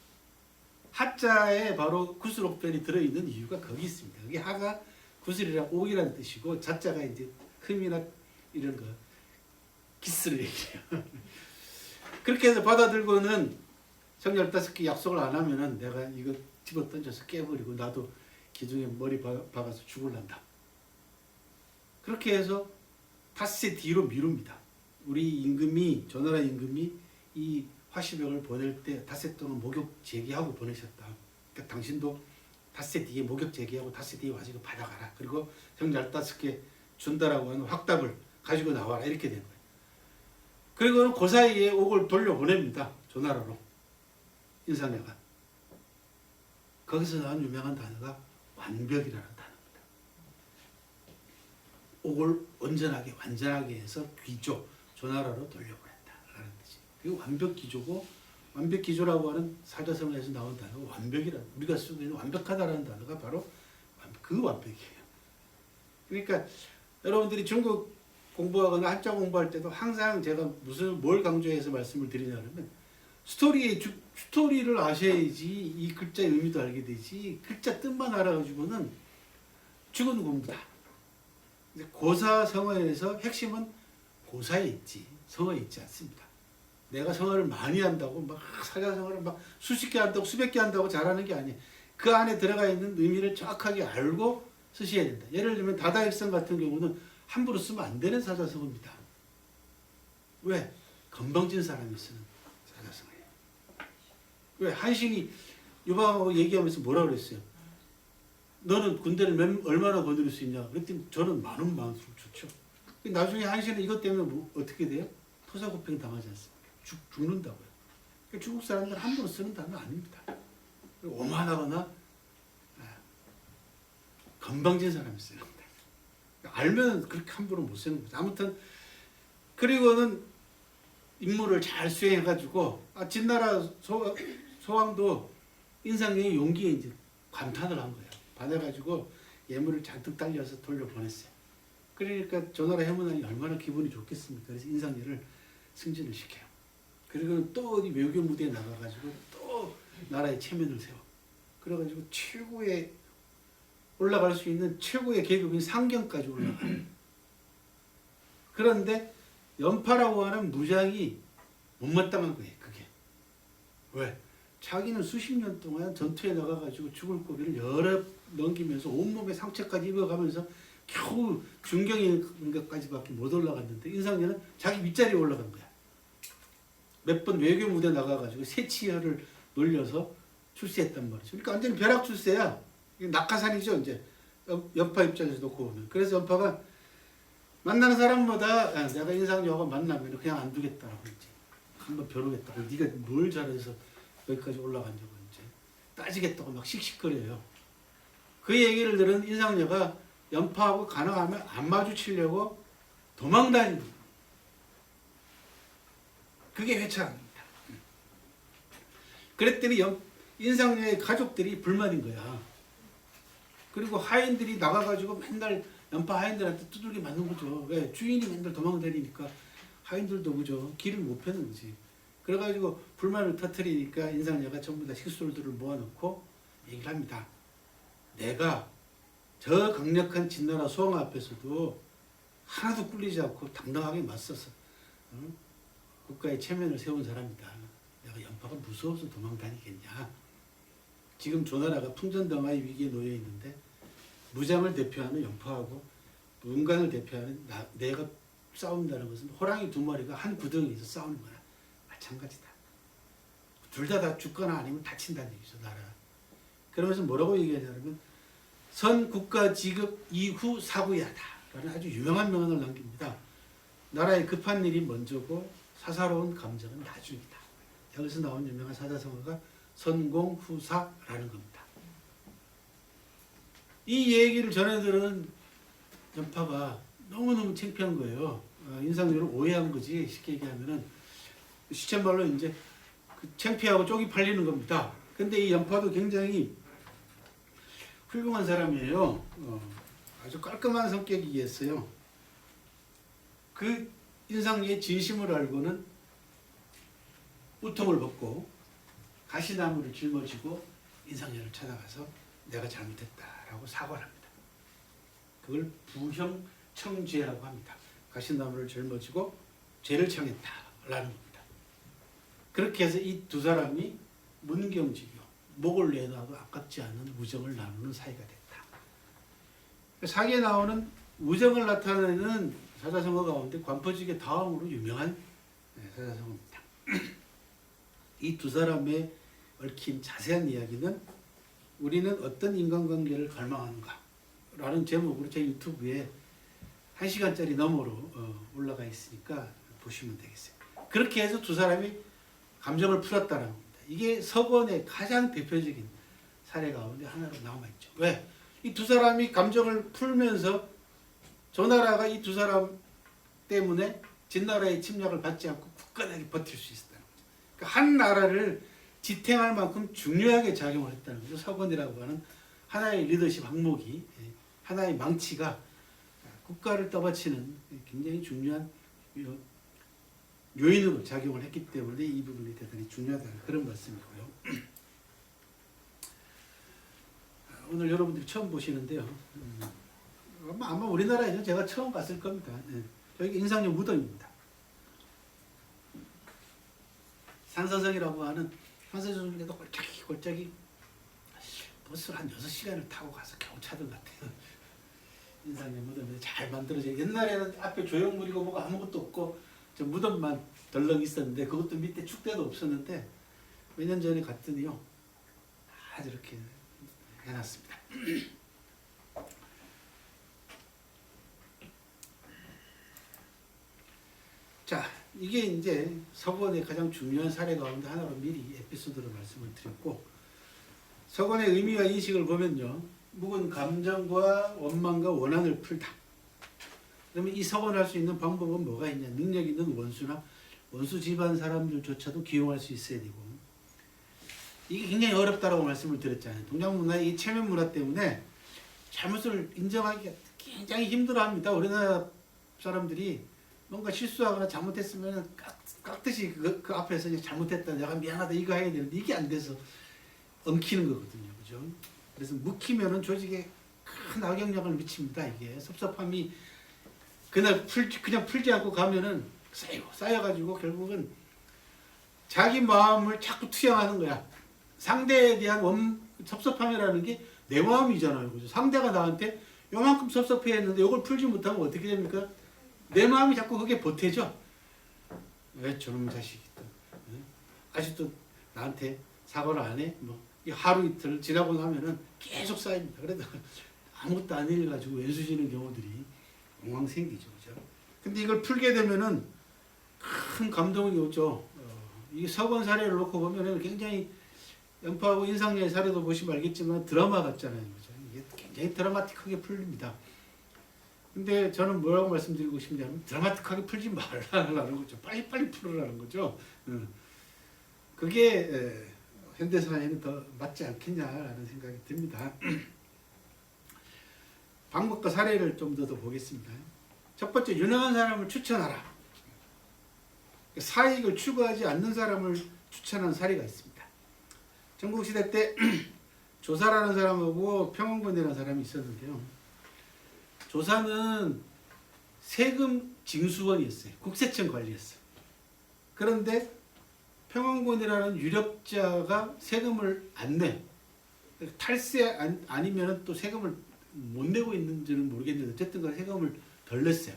하자에 바로 구슬옥변이 들어있는 이유가 거기 있습니다. 여기 하가 구슬이랑 옥이라는 뜻이고 자자가 이제 흠이나 이런 거 기스를 얘기해요. 그렇게 해서 받아들고는 성 15개 약속을 안 하면은 내가 이거 집어 던져서 깨버리고 나도 기둥에 머리 박아서 죽을란다. 그렇게 해서 닷새 뒤로 미룹니다. 우리 임금이 조나라 임금이 이 화시병을 보낼 때 닷새 동안 목욕 제기하고 보내셨다. 그러니까 당신도 닷새 뒤에 목욕 제기하고 닷새 뒤에 와서 받아가라. 그리고 성 15개 준다라고 하는 확답을 가지고 나와라. 이렇게 된 거예요. 그리고는 그 사이에 옥을 돌려보냅니다. 조나라로. 인상야가. 거기서 나온 유명한 단어가 완벽이라는 단어입니다. 옥을 온전하게 완전하게 해서 귀조, 조나라로 돌려보냈다라는 뜻이에요. 그게 완벽기조고 완벽기조라고 하는 사자성어에서 나온 단어가 완벽이라는, 우리가 쓰고 있는 완벽하다라는 단어가 바로 그 완벽이에요. 그러니까 여러분들이 중국 공부하거나 한자 공부할 때도 항상 제가 뭘 강조해서 말씀을 드리냐면 스토리를 아셔야지 이 글자의 의미도 알게 되지 글자 뜻만 알아가지고는 죽은 공부다. 고사 성어에서 핵심은 고사에 있지 성어에 있지 않습니다. 내가 성어를 많이 한다고 막 사자성어를 막 수십 개 한다고 수백 개 한다고 잘하는 게 아니에요. 그 안에 들어가 있는 의미를 정확하게 알고 쓰셔야 된다. 예를 들면 다다익선 같은 경우는 함부로 쓰면 안 되는 사자성어입니다. 왜? 건방진 사람이 쓰는 사자성어예요. 왜? 한신이 유방하고 얘기하면서 뭐라 그랬어요? 너는 군대를 얼마나 거느릴 수 있냐? 그랬더니 저는 많은 마음을 좋죠. 나중에 한신은 이것 때문에 어떻게 돼요? 토사구팽 당하지 않습니까? 죽는다고요. 그러니까 중국 사람들은 함부로 쓰는 단어 아닙니다. 오만하거나 건방진 사람이 쓰는 겁니다. 알면 그렇게 함부로 못 쓰는 거죠. 아무튼 그리고는 임무를 잘 수행해가지고 진나라 소왕도 인상영의 용기에 이제 감탄을 한 거예요. 받아가지고 예물을 잔뜩 딸려서 돌려보냈어요. 그러니까 조나라 해문왕이 얼마나 기분이 좋겠습니까? 그래서 인상열을 승진을 시켜요. 그리고 또 어디 외교 무대에 나가가지고 또 나라의 체면을 세워. 그래가지고 최고의 올라갈 수 있는 최고의 계급인 상경까지 올라가요. 그런데 연파라고 하는 무장이 못마땅한 거예요. 그게. 왜? 자기는 수십 년 동안 전투에 나가가지고 죽을 고비를 여러 넘기면서 온몸에 상처까지 입어가면서 겨우 중경인 것까지밖에 못 올라갔는데 인상열은 자기 윗자리에 올라간 거야. 몇 번 외교 무대 나가가지고 세치열을 놀려서 출세했단 말이죠. 그러니까 완전히 벼락 출세야. 낙하산이죠. 이제 연파 입장에서 놓고 보면. 그래서 연파가 만나는 사람마다 내가 인상여하고 만나면 그냥 안 두겠다라고 이제 한번 벼르겠다고 네가 뭘 잘해서 여기까지 올라간다고 이제 따지겠다고 막 씩씩거려요. 그 얘기를 들은 인상여가 연파하고 가능하면 안 마주치려고 도망다니는 거예요. 그게 회차입니다. 그랬더니 인상여의 가족들이 불만인 거야. 그리고 하인들이 나가가지고 맨날 연파 하인들한테 두들겨 맞는 거죠. 왜? 주인이 맨날 도망다니니까 하인들도 그죠. 길을 못 펴는 거지. 그래가지고 불만을 터뜨리니까 인상여가 전부 다 식솔들을 모아놓고 얘기를 합니다. 내가 저 강력한 진나라 소왕 앞에서도 하나도 꿀리지 않고 당당하게 맞서서 국가의 체면을 세운 사람이다. 내가 연파가 무서워서 도망다니겠냐. 지금 조나라가 풍전등화의 위기에 놓여 있는데 무장을 대표하는 연파하고 문관을 대표하는 내가 싸운다는 것은 호랑이 두 마리가 한 구덩이에서 싸우는 거나 마찬가지다. 둘 다 죽거나 아니면 다친다는 얘기죠. 나라. 그러면서 뭐라고 얘기하냐면 선 국가 지급 이후 사구야다 라는 아주 유명한 명언을 남깁니다. 나라에 급한 일이 먼저고 사사로운 감정은 나중이다. 여기서 나온 유명한 사자성어가 선공후사라는 겁니다. 이 얘기를 전해들은 연파가 너무너무 창피한 거예요. 인상열을 오해한 거지. 쉽게 얘기하면은 시쳇말로 이제 그 창피하고 쪽이 팔리는 겁니다. 근데 이 연파도 굉장히 훌륭한 사람이에요. 아주 깔끔한 성격이겠어요. 그 인상의 진심을 알고는 우통을 벗고 가시나무를 짊어지고 인상녀를 찾아가서 내가 잘못했다라고 사과를 합니다. 그걸 부형청죄라고 합니다. 가시나무를 짊어지고 죄를 청했다라는 겁니다. 그렇게 해서 이 두 사람이 문경지교, 목을 내놔도 아깝지 않은 우정을 나누는 사이가 됐다. 사기에 나오는 우정을 나타내는 사자성어 가운데 관포직의 다음으로 유명한 사자성어입니다. 이 두 사람의 얽힌 자세한 이야기는 우리는 어떤 인간관계를 갈망하는가 라는 제목으로 제 유튜브에 1시간짜리 너머로 올라가 있으니까 보시면 되겠어요. 그렇게 해서 두 사람이 감정을 풀었다는 겁니다. 이게 서건의 가장 대표적인 사례 가운데 하나로 남아있죠. 왜? 이 두 사람이 감정을 풀면서 조나라가 이 두 사람 때문에 진나라의 침략을 받지 않고 굳건하게 버틸 수 있었다는 거죠. 그러니까 한 나라를 지탱할 만큼 중요하게 작용을 했다는 거죠. 서건이라고 하는 하나의 리더십 항목이, 하나의 망치가 국가를 떠받치는 굉장히 중요한 요인으로 작용을 했기 때문에 이 부분이 대단히 중요하다는 그런 말씀이고요. 오늘 여러분들이 처음 보시는데요. 아마 우리나라에서 제가 처음 봤을 겁니다. 여기 인상녀 무덤입니다. 산서성이라고 하는 산서성에도 골짜기 버스를 한 6시간을 타고 가서 겨우 찾은 것 같아요. 인상녀 무덤이 잘 만들어져. 옛날에는 앞에 조형물이고 뭐가 아무것도 없고 저 무덤만 덜렁 있었는데 그것도 밑에 축대도 없었는데 몇 년 전에 갔더니요. 다 저렇게 해놨습니다. 자, 이게 이제 서건의 가장 중요한 사례 가운데 하나로 미리 에피소드로 말씀을 드렸고, 서건의 의미와 인식을 보면요, 묵은 감정과 원망과 원한을 풀다. 그러면 이 서건할 수 있는 방법은 뭐가 있냐? 능력 있는 원수나 원수 집안 사람들조차도 기용할 수 있어야 되고, 이게 굉장히 어렵다라고 말씀을 드렸잖아요. 동양 문화의 이 체면 문화 때문에 잘못을 인정하기가 굉장히 힘들어합니다. 우리나라 사람들이 뭔가 실수하거나 잘못했으면 깍듯이 그 앞에서 잘못했다, 내가 미안하다 이거 해야 되는데 이게 안 돼서 엉키는 거거든요. 그죠? 그래서 묵히면은 조직에 큰 악영향을 미칩니다. 이게 섭섭함이 그냥 풀지 않고 가면은 쌓여가지고 결국은 자기 마음을 자꾸 투영하는 거야. 상대에 대한 섭섭함이라는 게 내 마음이잖아요. 그죠? 상대가 나한테 요만큼 섭섭해 했는데 이걸 풀지 못하면 어떻게 됩니까? 내 마음이 자꾸 그게 보태져. 왜 저놈 자식이 또 아직도 나한테 사과를 안 해? 뭐 하루 이틀 지나고 나면은 계속 쌓입니다. 그래도 아무것도 안 일가지고 왼수지는 경우들이 엉망 생기죠. 그죠? 근데 이걸 풀게 되면은 큰 감동이 오죠. 이게 서건 사례를 놓고 보면은 굉장히 연파하고 인상녀의 사례도 보시면 알겠지만 드라마 같잖아요. 그죠? 이게 굉장히 드라마틱하게 풀립니다. 근데 저는 뭐라고 말씀드리고 싶냐면 드라마틱하게 풀지 말라는 거죠. 빨리빨리 풀으라는 거죠. 그게 현대사회는 더 맞지 않겠냐라는 생각이 듭니다. 방법과 사례를 좀 더 보겠습니다. 첫 번째, 유능한 사람을 추천하라. 사익을 추구하지 않는 사람을 추천한 사례가 있습니다. 전국시대 때 조사라는 사람하고 평원군이라는 사람이 있었는데요. 조사는 세금 징수원이었어요. 국세청 관리였어요. 그런데 평원군이라는 유력자가 세금을 안 내. 탈세 아니면 또 세금을 못 내고 있는지는 모르겠는데 어쨌든 간 세금을 덜 냈어요.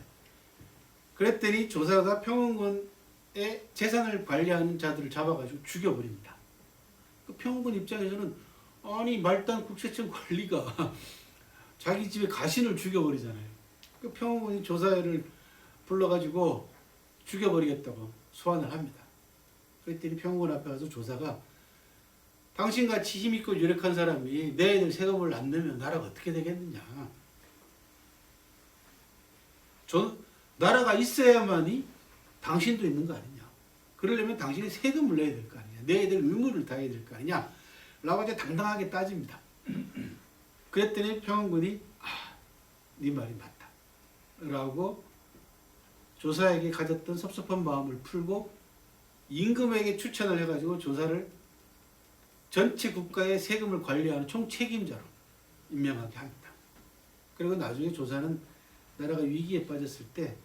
그랬더니 조사가 평원군의 재산을 관리하는 자들을 잡아가지고 죽여버립니다. 그 평원군 입장에서는 아니 말단 국세청 관리가 자기 집에 가신을 죽여버리잖아요. 그 평원군이 조사를 불러가지고 죽여버리겠다고 소환을 합니다. 그랬더니 평원군 앞에 가서 조사가 당신같이 힘있고 유력한 사람이 내 애들 세금을 안 내면 나라가 어떻게 되겠느냐. 나라가 있어야만이 당신도 있는 거 아니냐. 그러려면 당신이 세금을 내야 될 거 아니냐. 내 애들 의무를 다해야 될 거 아니냐. 라고 이제 당당하게 따집니다. 그랬더니 평안군이 네 말이 맞다 라고 조사에게 가졌던 섭섭한 마음을 풀고 임금에게 추천을 해가지고 조사를 전체 국가의 세금을 관리하는 총책임자로 임명하게 합니다. 그리고 나중에 조사는 나라가 위기에 빠졌을 때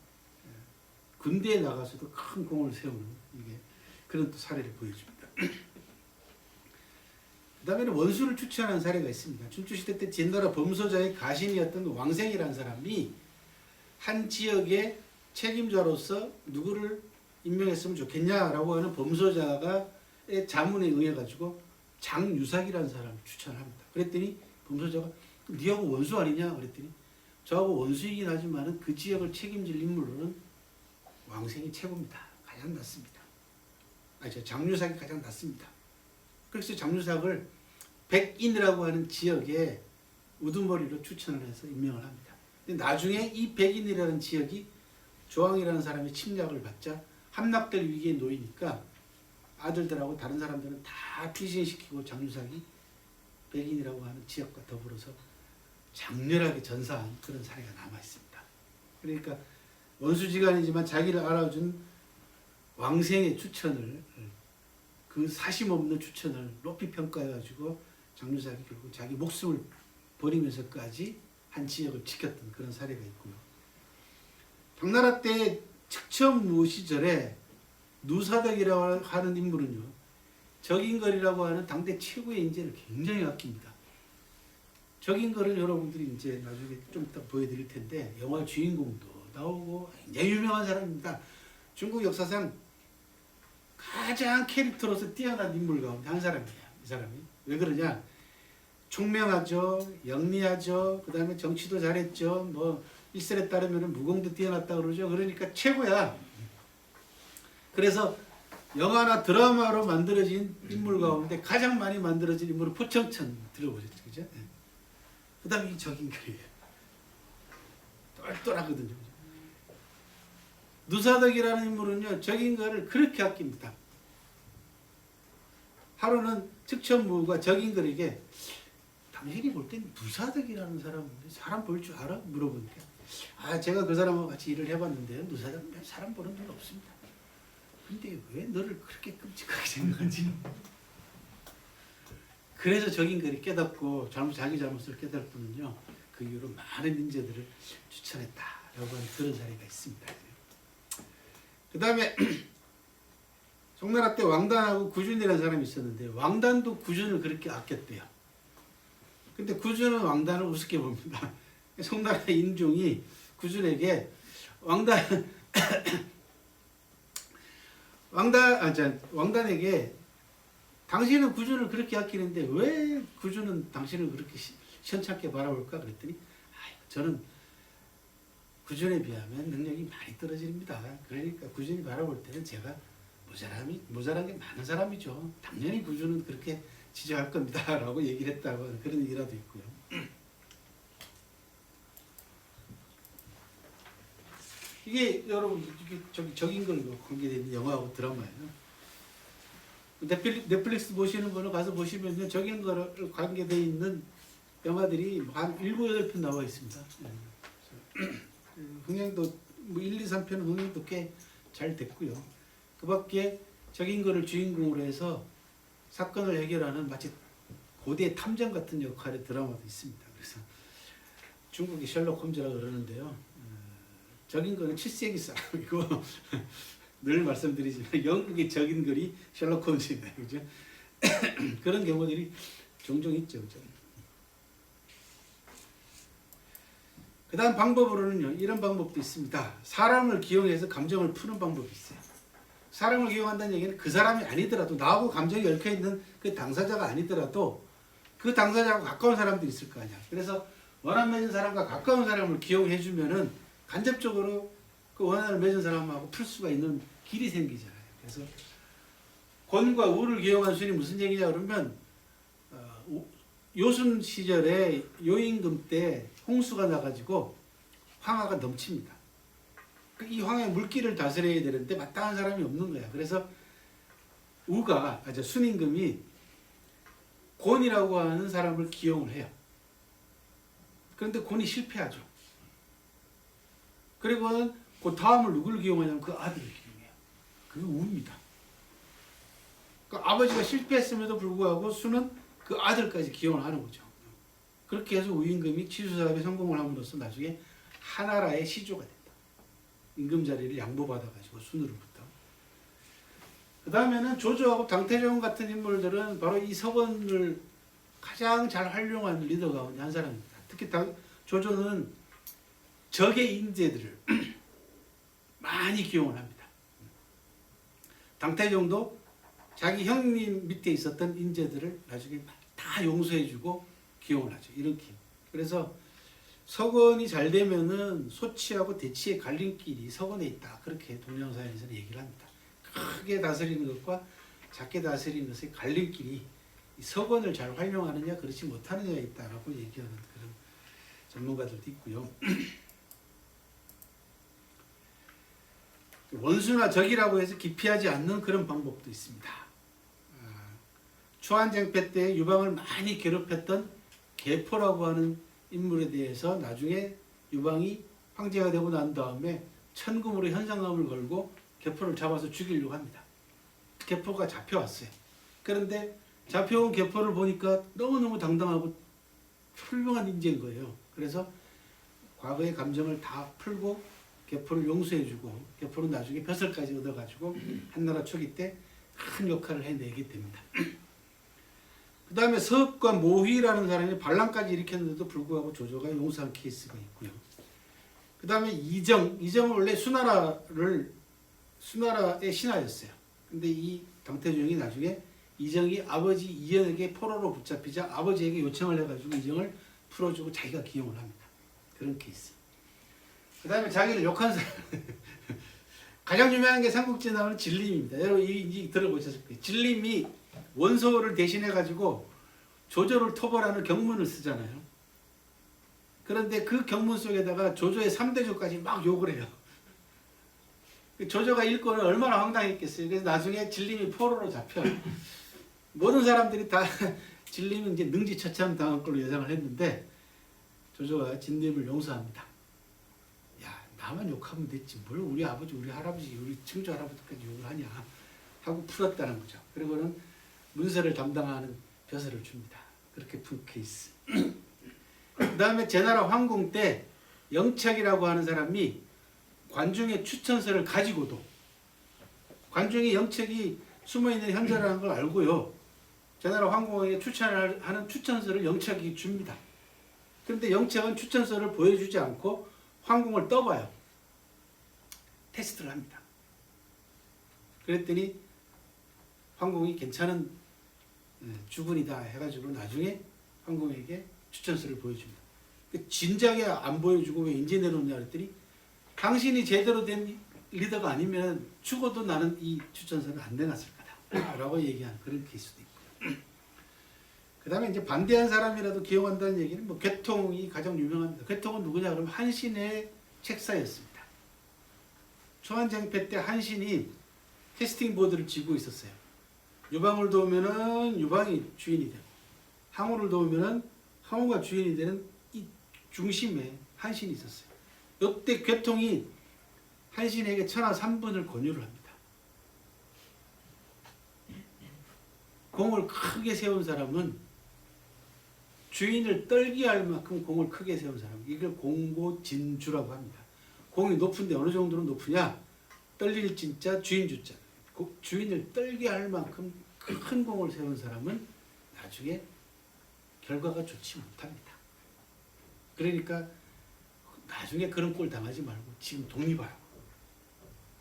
군대에 나가서도 큰 공을 세우는 이게 그런 또 사례를 보여줍니다. 그 다음에는 원수를 추천하는 사례가 있습니다. 춘추시대 때 진나라 범소자의 가신이었던 왕생이라는 사람이 한 지역의 책임자로서 누구를 임명했으면 좋겠냐라고 하는 범소자의 자문에 의해 가지고 장유삭이라는 사람을 추천합니다. 그랬더니 범소자가 니하고 원수 아니냐 그랬더니 저하고 원수이긴 하지만 그 지역을 책임질 인물로는 왕생이 최고입니다. 가장 낫습니다. 장유삭이 가장 낫습니다. 그래서 장유삭을 백인이라고 하는 지역에 우두머리로 추천을 해서 임명을 합니다. 근데 나중에 이 백인이라는 지역이 조항이라는 사람의 침략을 받자 함락될 위기에 놓이니까 아들들하고 다른 사람들은 다 피신시키고 장유삭이 백인이라고 하는 지역과 더불어서 장렬하게 전사한 그런 사례가 남아 있습니다. 그러니까 원수지간이지만 자기를 알아준 왕생의 추천을 그 사심 없는 추천을 높이 평가해가지고 장유삭이 결국 자기 목숨을 버리면서까지 한 지역을 지켰던 그런 사례가 있고요. 당나라 때 측천무 시절에 누사덕이라고 하는 인물은요, 적인걸이라고 하는 당대 최고의 인재를 굉장히 아낍니다. 적인걸은 여러분들이 이제 나중에 좀 이따 보여드릴 텐데 영화 주인공도 나오고 굉장히 유명한 사람입니다. 중국 역사상 가장 캐릭터로서 뛰어난 인물 가운데 한 사람이에요. 이 사람이 왜 그러냐? 총명하죠, 영리하죠, 그 다음에 정치도 잘했죠. 뭐 일설에 따르면 무공도 뛰어났다 그러죠. 그러니까 최고야. 그래서 영화나 드라마로 만들어진 인물 가운데 가장 많이 만들어진 인물은 포청천 들어보셨죠, 그죠? 네. 그 다음에 이 적인걸이에요. 똘똘하거든요. 누사덕이라는 인물은요, 적인걸을 그렇게 아낍니다. 하루는 측천무가 적인걸에게 당신이 볼 땐 누사덕이라는 사람인데 사람 볼 줄 알아? 물어보니까 제가 그 사람하고 같이 일을 해봤는데요. 누사덕은 사람 보는 눈 없습니다. 근데 왜 너를 그렇게 끔찍하게 생각하지? 그래서 적인걸이 깨닫고 자기 잘못을 깨닫고는요, 그 이후로 많은 인재들을 추천했다라고 하는 그런 사례가 있습니다. 그 다음에 송나라 때 왕단하고 구준이라는 사람이 있었는데 왕단도 구준을 그렇게 아꼈대요. 근데 구준은 왕단을 우습게 봅니다. 송나라 인종이 구준에게 왕단에게 당신은 구준을 그렇게 아끼는데 왜 구준은 당신을 그렇게 시원찮게 바라볼까? 그랬더니 저는 구준에 비하면 능력이 많이 떨어집니다. 그러니까 구준이 바라볼 때는 제가 모자란 게 많은 사람이죠. 당연히 구준은 그렇게 지적할 겁니다. 라고 얘기를 했다고 그런 얘기라도 있고요. 이게 여러분 이게 적인걸과 관계되는 영화하고 드라마예요. 넷플릭스 보시는 거는 가서 보시면요, 적인걸 관계되어 있는 영화들이 한 7, 8편 나와 있습니다. 흥행도 뭐 1, 2, 3편은 흥행도 꽤 잘 됐고요. 그 밖에 적인걸을 주인공으로 해서 사건을 해결하는 마치 고대 탐정 같은 역할의 드라마도 있습니다. 그래서 중국이 셜록 홈즈라고 그러는데요. 적인걸은 7세기 사람이고 늘 말씀드리지만 영국의 적인걸이 셜록 홈즈입니다. 그죠? 그런 경우들이 종종 있죠. 그죠? 그 다음 방법으로는요, 이런 방법도 있습니다. 사람을 기용해서 감정을 푸는 방법이 있어요. 사람을 기용한다는 얘기는 그 사람이 아니더라도, 나하고 감정이 얽혀있는 그 당사자가 아니더라도 그 당사자하고 가까운 사람도 있을 거 아니야. 그래서 원한 맺은 사람과 가까운 사람을 기용해주면은 간접적으로 그 원한을 맺은 사람하고 풀 수가 있는 길이 생기잖아요. 그래서 권과 우를 기용한 순이 무슨 얘기냐 그러면 요순 시절에 요임금 때 홍수가 나가지고 황하가 넘칩니다. 이 황하의 물길을 다스려야 되는데 마땅한 사람이 없는 거야. 그래서 순임금이 권이라고 하는 사람을 기용을 해요. 그런데 곤이 실패하죠. 그리고 그 다음을 누구를 기용하냐면 그 아들을 기용해요. 그게 우입니다. 그 아버지가 실패했음에도 불구하고 수는 그 아들까지 기용을 하는 거죠. 그렇게 해서 우임금이 치수사업에 성공을 함으로써 나중에 하나라의 시조가 된다. 임금 자리를 양보받아가지고 순으로부터. 그 다음에는 조조하고 당태종 같은 인물들은 바로 이 서건을 가장 잘 활용한 리더 가운데 한 사람입니다. 특히 조조는 적의 인재들을 많이 기용을 합니다. 당태종도 자기 형님 밑에 있었던 인재들을 나중에 다 용서해주고 기용을 하죠. 이렇게. 그래서 서건이 잘 되면은 소치하고 대치의 갈림길이 서건에 있다. 그렇게 동명사에서는 얘기를 합니다. 크게 다스리는 것과 작게 다스리는 것의 갈림길이 서건을 잘 활용하느냐 그렇지 못하느냐에 있다라고 얘기하는 그런 전문가들도 있고요. 원수나 적이라고 해서 기피하지 않는 그런 방법도 있습니다. 초안쟁패 때 유방을 많이 괴롭혔던 계포라고 하는 인물에 대해서 나중에 유방이 황제가 되고 난 다음에 천금으로 현상금을 걸고 계포를 잡아서 죽이려고 합니다. 계포가 잡혀왔어요. 그런데 잡혀온 계포를 보니까 너무너무 당당하고 훌륭한 인재인 거예요. 그래서 과거의 감정을 다 풀고 계포를 용서해주고 계포는 나중에 벼슬까지 얻어가지고 한나라 초기 때 큰 역할을 해내게 됩니다. 그 다음에 서읍과 모휘라는 사람이 반란까지 일으켰는데도 불구하고 조조가 용서한 케이스가 있고요. 그 다음에 이정은 원래 수나라의 신하였어요. 근데 이 당태종이 나중에 이정이 아버지 이연에게 포로로 붙잡히자 아버지에게 요청을 해가지고 이정을 풀어주고 자기가 기용을 합니다. 그런 케이스. 그 다음에 자기를 욕한 사람 가장 유명한 게 삼국지에 나오는 진림입니다. 여러분 이 들어보셨을 거예요. 진림이 원소를 대신해가지고 조조를 토벌하는 경문을 쓰잖아요. 그런데 그 경문 속에다가 조조의 3대조까지 막 욕을 해요. 조조가 읽고는 얼마나 황당했겠어요. 그래서 나중에 진림이 포로로 잡혀. 모든 사람들이 다 진림은 이제 능지처참 당할 걸로 예상을 했는데 조조가 진림을 용서합니다. 야, 나만 욕하면 됐지. 뭘 우리 아버지, 우리 할아버지, 우리 증조 할아버지까지 욕을 하냐 하고 풀었다는 거죠. 그리고는 문서를 담당하는 벼슬을 줍니다. 그렇게 푼 케이스. 그 다음에 제나라 황궁 때 영척이라고 하는 사람이 관중의 추천서를 가지고도 관중이 영척이 숨어있는 현자라는 걸 알고요. 제나라 황궁에게 추천을 하는 추천서를 영척이 줍니다. 그런데 영척은 추천서를 보여주지 않고 황궁을 떠봐요. 테스트를 합니다. 그랬더니 황궁이 괜찮은 주군이다 해가지고 나중에 황궁에게 추천서를 보여줍니다. 진작에 안 보여주고 왜 이제 내놓냐 그랬더니 당신이 제대로 된 리더가 아니면 죽어도 나는 이 추천서를 안 내놨을 거다 라고 얘기하는 그런 케이스도 있고요. 그 다음에 이제 반대한 사람이라도 기용한다는 얘기는 뭐 괴통이 가장 유명합니다. 괴통은 누구냐 그러면 한신의 책사였습니다. 초안쟁패 때 한신이 캐스팅 보드를 쥐고 있었어요. 유방을 도우면은 유방이 주인이 되고 항우를 도우면은 항우가 주인이 되는 이 중심에 한신이 있었어요. 이때 괴통이 한신에게 천하 3분을 권유를 합니다. 공을 크게 세운 사람은 주인을 떨게 할 만큼 공을 크게 세운 사람, 이걸 공고진주라고 합니다. 공이 높은데 어느 정도로 높으냐? 떨릴 진짜 주인 주자. 주인을 떨게 할 만큼 큰 공을 세운 사람은 나중에 결과가 좋지 못합니다. 그러니까 나중에 그런 꼴 당하지 말고 지금 독립하라고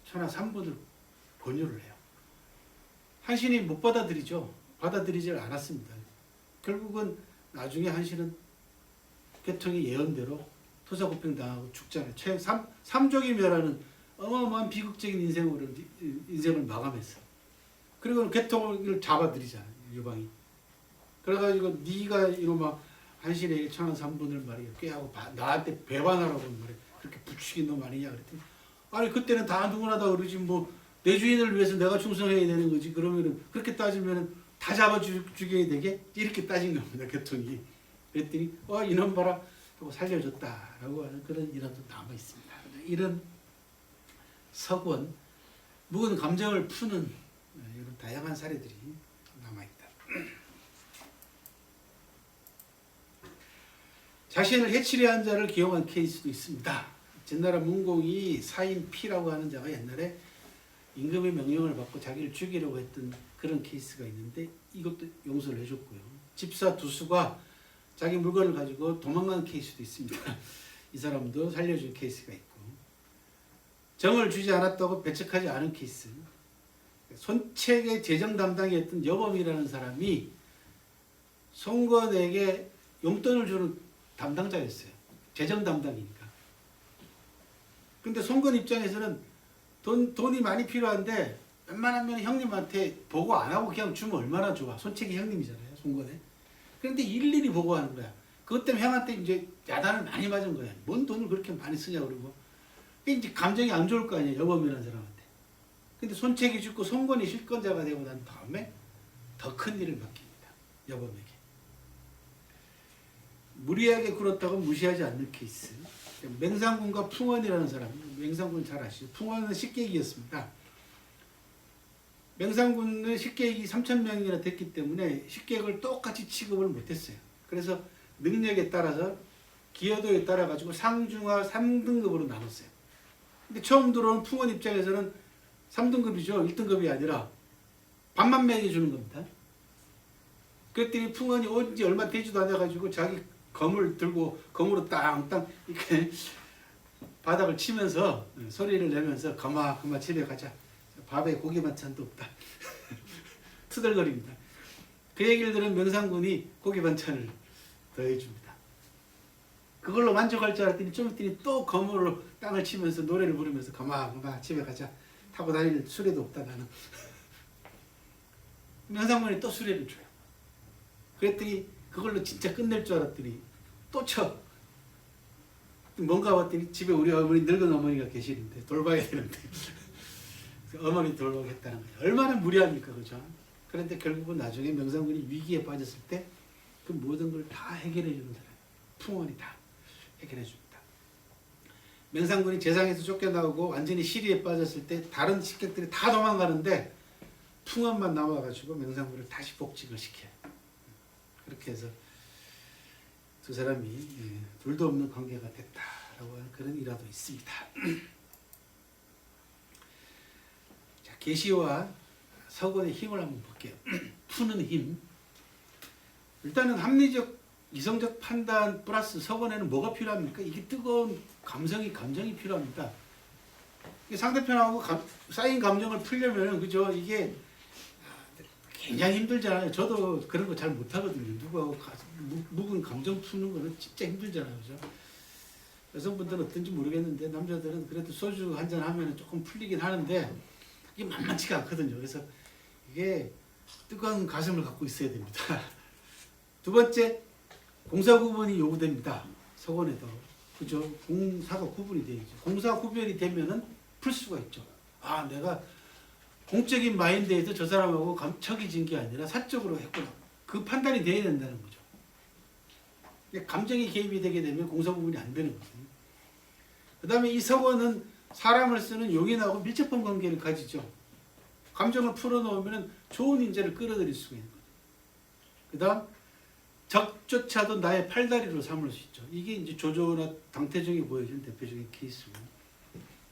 천하 3분을 권유를 해요. 한신이 못 받아들이죠. 받아들이질 않았습니다. 결국은 나중에 한신은 괴통의 예언대로 토사구팽 당하고 죽잖아요. 삼족이 멸하는 어마어마한 비극적인 인생을 마감했어. 그리고 괴통을 잡아들이잖아요. 유방이. 그래가지고 네가 이놈아 한신에게 천하 3분을 말이야 꾀하고 나한테 배반하라고 말이야 그렇게 부추긴 놈 아니냐 그랬더니 아니 그때는 다 누구나 다 그러지 뭐 내 주인을 위해서 내가 충성해야 되는 거지. 그러면은 그렇게 따지면은 다 잡아 죽여야 되게 이렇게 따진 겁니다. 괴통이. 그랬더니 이놈 봐라 하고 살려줬다라고 하는 그런 일화도 남아 있습니다. 이런 석원, 묵은 감정을 푸는 이런 다양한 사례들이 남아 있다. 자신을 해치려 한 자를 기용한 케이스도 있습니다. 전나라 문공이 사인 피라고 하는 자가 옛날에 임금의 명령을 받고 자기를 죽이려고 했던 그런 케이스가 있는데 이것도 용서를 해줬고요. 집사 두수가 자기 물건을 가지고 도망가는 케이스도 있습니다. 이 사람도 살려준 케이스가 있고, 정을 주지 않았다고 배척하지 않은 케이스. 손책의 재정 담당이었던 여범이라는 사람이 송건에게 용돈을 주는 담당자였어요. 재정 담당이니까. 근데 송건 입장에서는 돈이 많이 필요한데 웬만하면 형님한테 보고 안 하고 그냥 주면 얼마나 좋아. 손책이 형님이잖아요, 송건에. 그런데 일일이 보고하는 거야. 그것 때문에 형한테 이제 야단을 많이 맞은 거야. 뭔 돈을 그렇게 많이 쓰냐 그러고. 이제 감정이 안 좋을 거 아니야, 여범이라는 사람한테. 근데 손책이 죽고 송건이 실권자가 되고 난 다음에 더 큰 일을 맡깁니다, 여범에게. 무리하게 굴었다고 무시하지 않는 케이스. 맹상군과 풍원이라는 사람, 맹상군 잘 아시죠? 풍원은 식객이었습니다. 맹상군은 식객이 3,000명이나 됐기 때문에 식객을 똑같이 취급을 못했어요. 그래서 능력에 따라서 기여도에 따라 가지고 상중하 3등급으로 나눴어요. 근데 처음 들어온 풍원 입장에서는 3등급이죠. 1등급이 아니라 반만 매겨주는 겁니다. 그랬더니 풍원이 온 지 얼마 되지도 않아가지고 자기 검을 들고 검으로 땅땅 이렇게 바닥을 치면서 소리를 내면서 그마 집에 가자. 밥에 고기 반찬도 없다. 투덜거립니다. 그 얘기를 들은 명상군이 고기 반찬을 더해줍니다. 그걸로 만족할 줄 알았더니 좀 있더니 또 검으로 땅을 치면서 노래를 부르면서 그마 집에 가자. 타고 다닐 수레도 없다 나는. 명상군이 또 수레를 줘요. 그랬더니 그걸로 진짜 끝낼 줄 알았더니 또 쳐. 뭔가 봤더니 집에 우리 어머니 늙은 어머니가 계시는데 돌봐야 되는데 어머니 돌보겠다는 거예요. 얼마나 무리합니까, 그죠? 그런데 결국은 나중에 명상군이 위기에 빠졌을 때 그 모든 걸 다 해결해 주는 사람, 풍원이 다 해결해 줍니다. 명상군이 재상에서 쫓겨나오고 완전히 시리에 빠졌을 때 다른 식객들이 다 도망가는데 풍원만 남아가지고 명상군을 다시 복직을 시켜요. 그렇게 해서 두 사람이 둘도 없는 관계가 됐다라고 하는 그런 일화도 있습니다. 자, 계시와 석원의 힘을 한번 볼게요. 푸는 힘. 일단은 합리적, 이성적 판단 플러스 석원에는 뭐가 필요합니까? 이게 뜨거운 감정이 필요합니다. 상대편하고 쌓인 감정을 풀려면 그죠? 이게 굉장히 힘들잖아요. 저도 그런 거 잘 못하거든요. 누구하고 묵은 감정 푸는 거는 진짜 힘들잖아요. 그죠? 여성분들은 어떤지 모르겠는데 남자들은 그래도 소주 한잔 하면 조금 풀리긴 하는데 이게 만만치가 않거든요. 그래서 이게 뜨거운 가슴을 갖고 있어야 됩니다. 두 번째, 공사 구분이 요구됩니다. 석원에도. 그죠? 공사가 구분이 되죠. 공사 구별이 되면은 풀 수가 있죠. 아, 내가 공적인 마인드에서 저 사람하고 척이 진 게 아니라 사적으로 했구나. 그 판단이 돼야 된다는 거죠. 감정이 개입이 되게 되면 공사 구분이 안 되는 거거든요. 그 다음에 이 석원은 사람을 쓰는 용인하고 밀접한 관계를 가지죠. 감정을 풀어놓으면 좋은 인재를 끌어들일 수가 있는 거죠. 그 다음, 적조차도 나의 팔다리로 삼을 수 있죠. 이게 이제 조조나 당태종이 보여주는 대표적인 케이스고.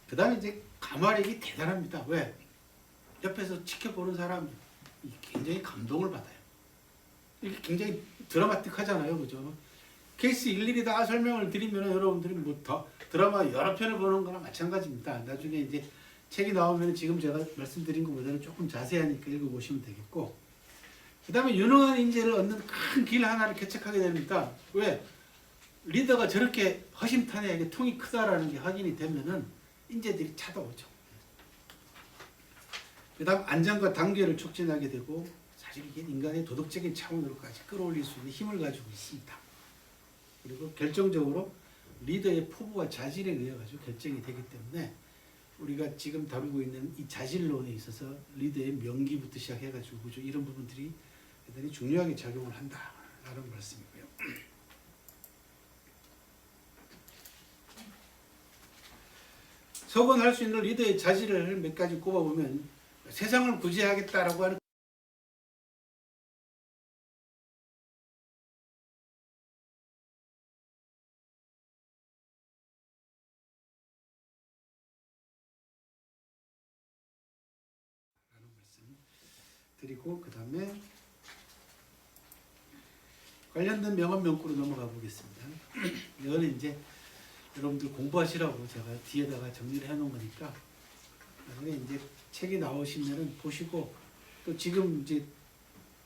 그 다음에 이제 가마력이 대단합니다. 왜? 옆에서 지켜보는 사람이 굉장히 감동을 받아요. 이게 굉장히 드라마틱하잖아요. 그죠? 케이스 일일이 다 설명을 드리면 여러분들이 뭐 더 드라마 여러 편을 보는 거나 마찬가지입니다. 나중에 이제 책이 나오면 지금 제가 말씀드린 것보다는 조금 자세하니까 읽어보시면 되겠고, 그 다음에 유능한 인재를 얻는 큰 길 하나를 개척하게 됩니다. 왜? 리더가 저렇게 허심탄회하게 통이 크다라는 게 확인이 되면은 인재들이 찾아오죠. 그 다음 안정과 단계를 촉진하게 되고, 사실 이게 인간의 도덕적인 차원으로까지 끌어올릴 수 있는 힘을 가지고 있습니다. 그리고 결정적으로 리더의 포부와 자질에 의해 가지고 결정이 되기 때문에 우리가 지금 다루고 있는 이 자질론에 있어서 리더의 명기부터 시작해가지고 그죠? 이런 부분들이 대단히 중요하게 작용을 한다라는 말씀이고요. 석원할 수 있는 리더의 자질을 몇 가지 꼽아보면 세상을 구제하겠다라고 하는 말씀 드리고 그 다음에 관련된 명언 명구로 넘어가 보겠습니다. 이거는 이제 여러분들 공부하시라고 제가 뒤에다가 정리를 해놓은 거니까 나중에 이제 책이 나오시면은 보시고 또 지금 이제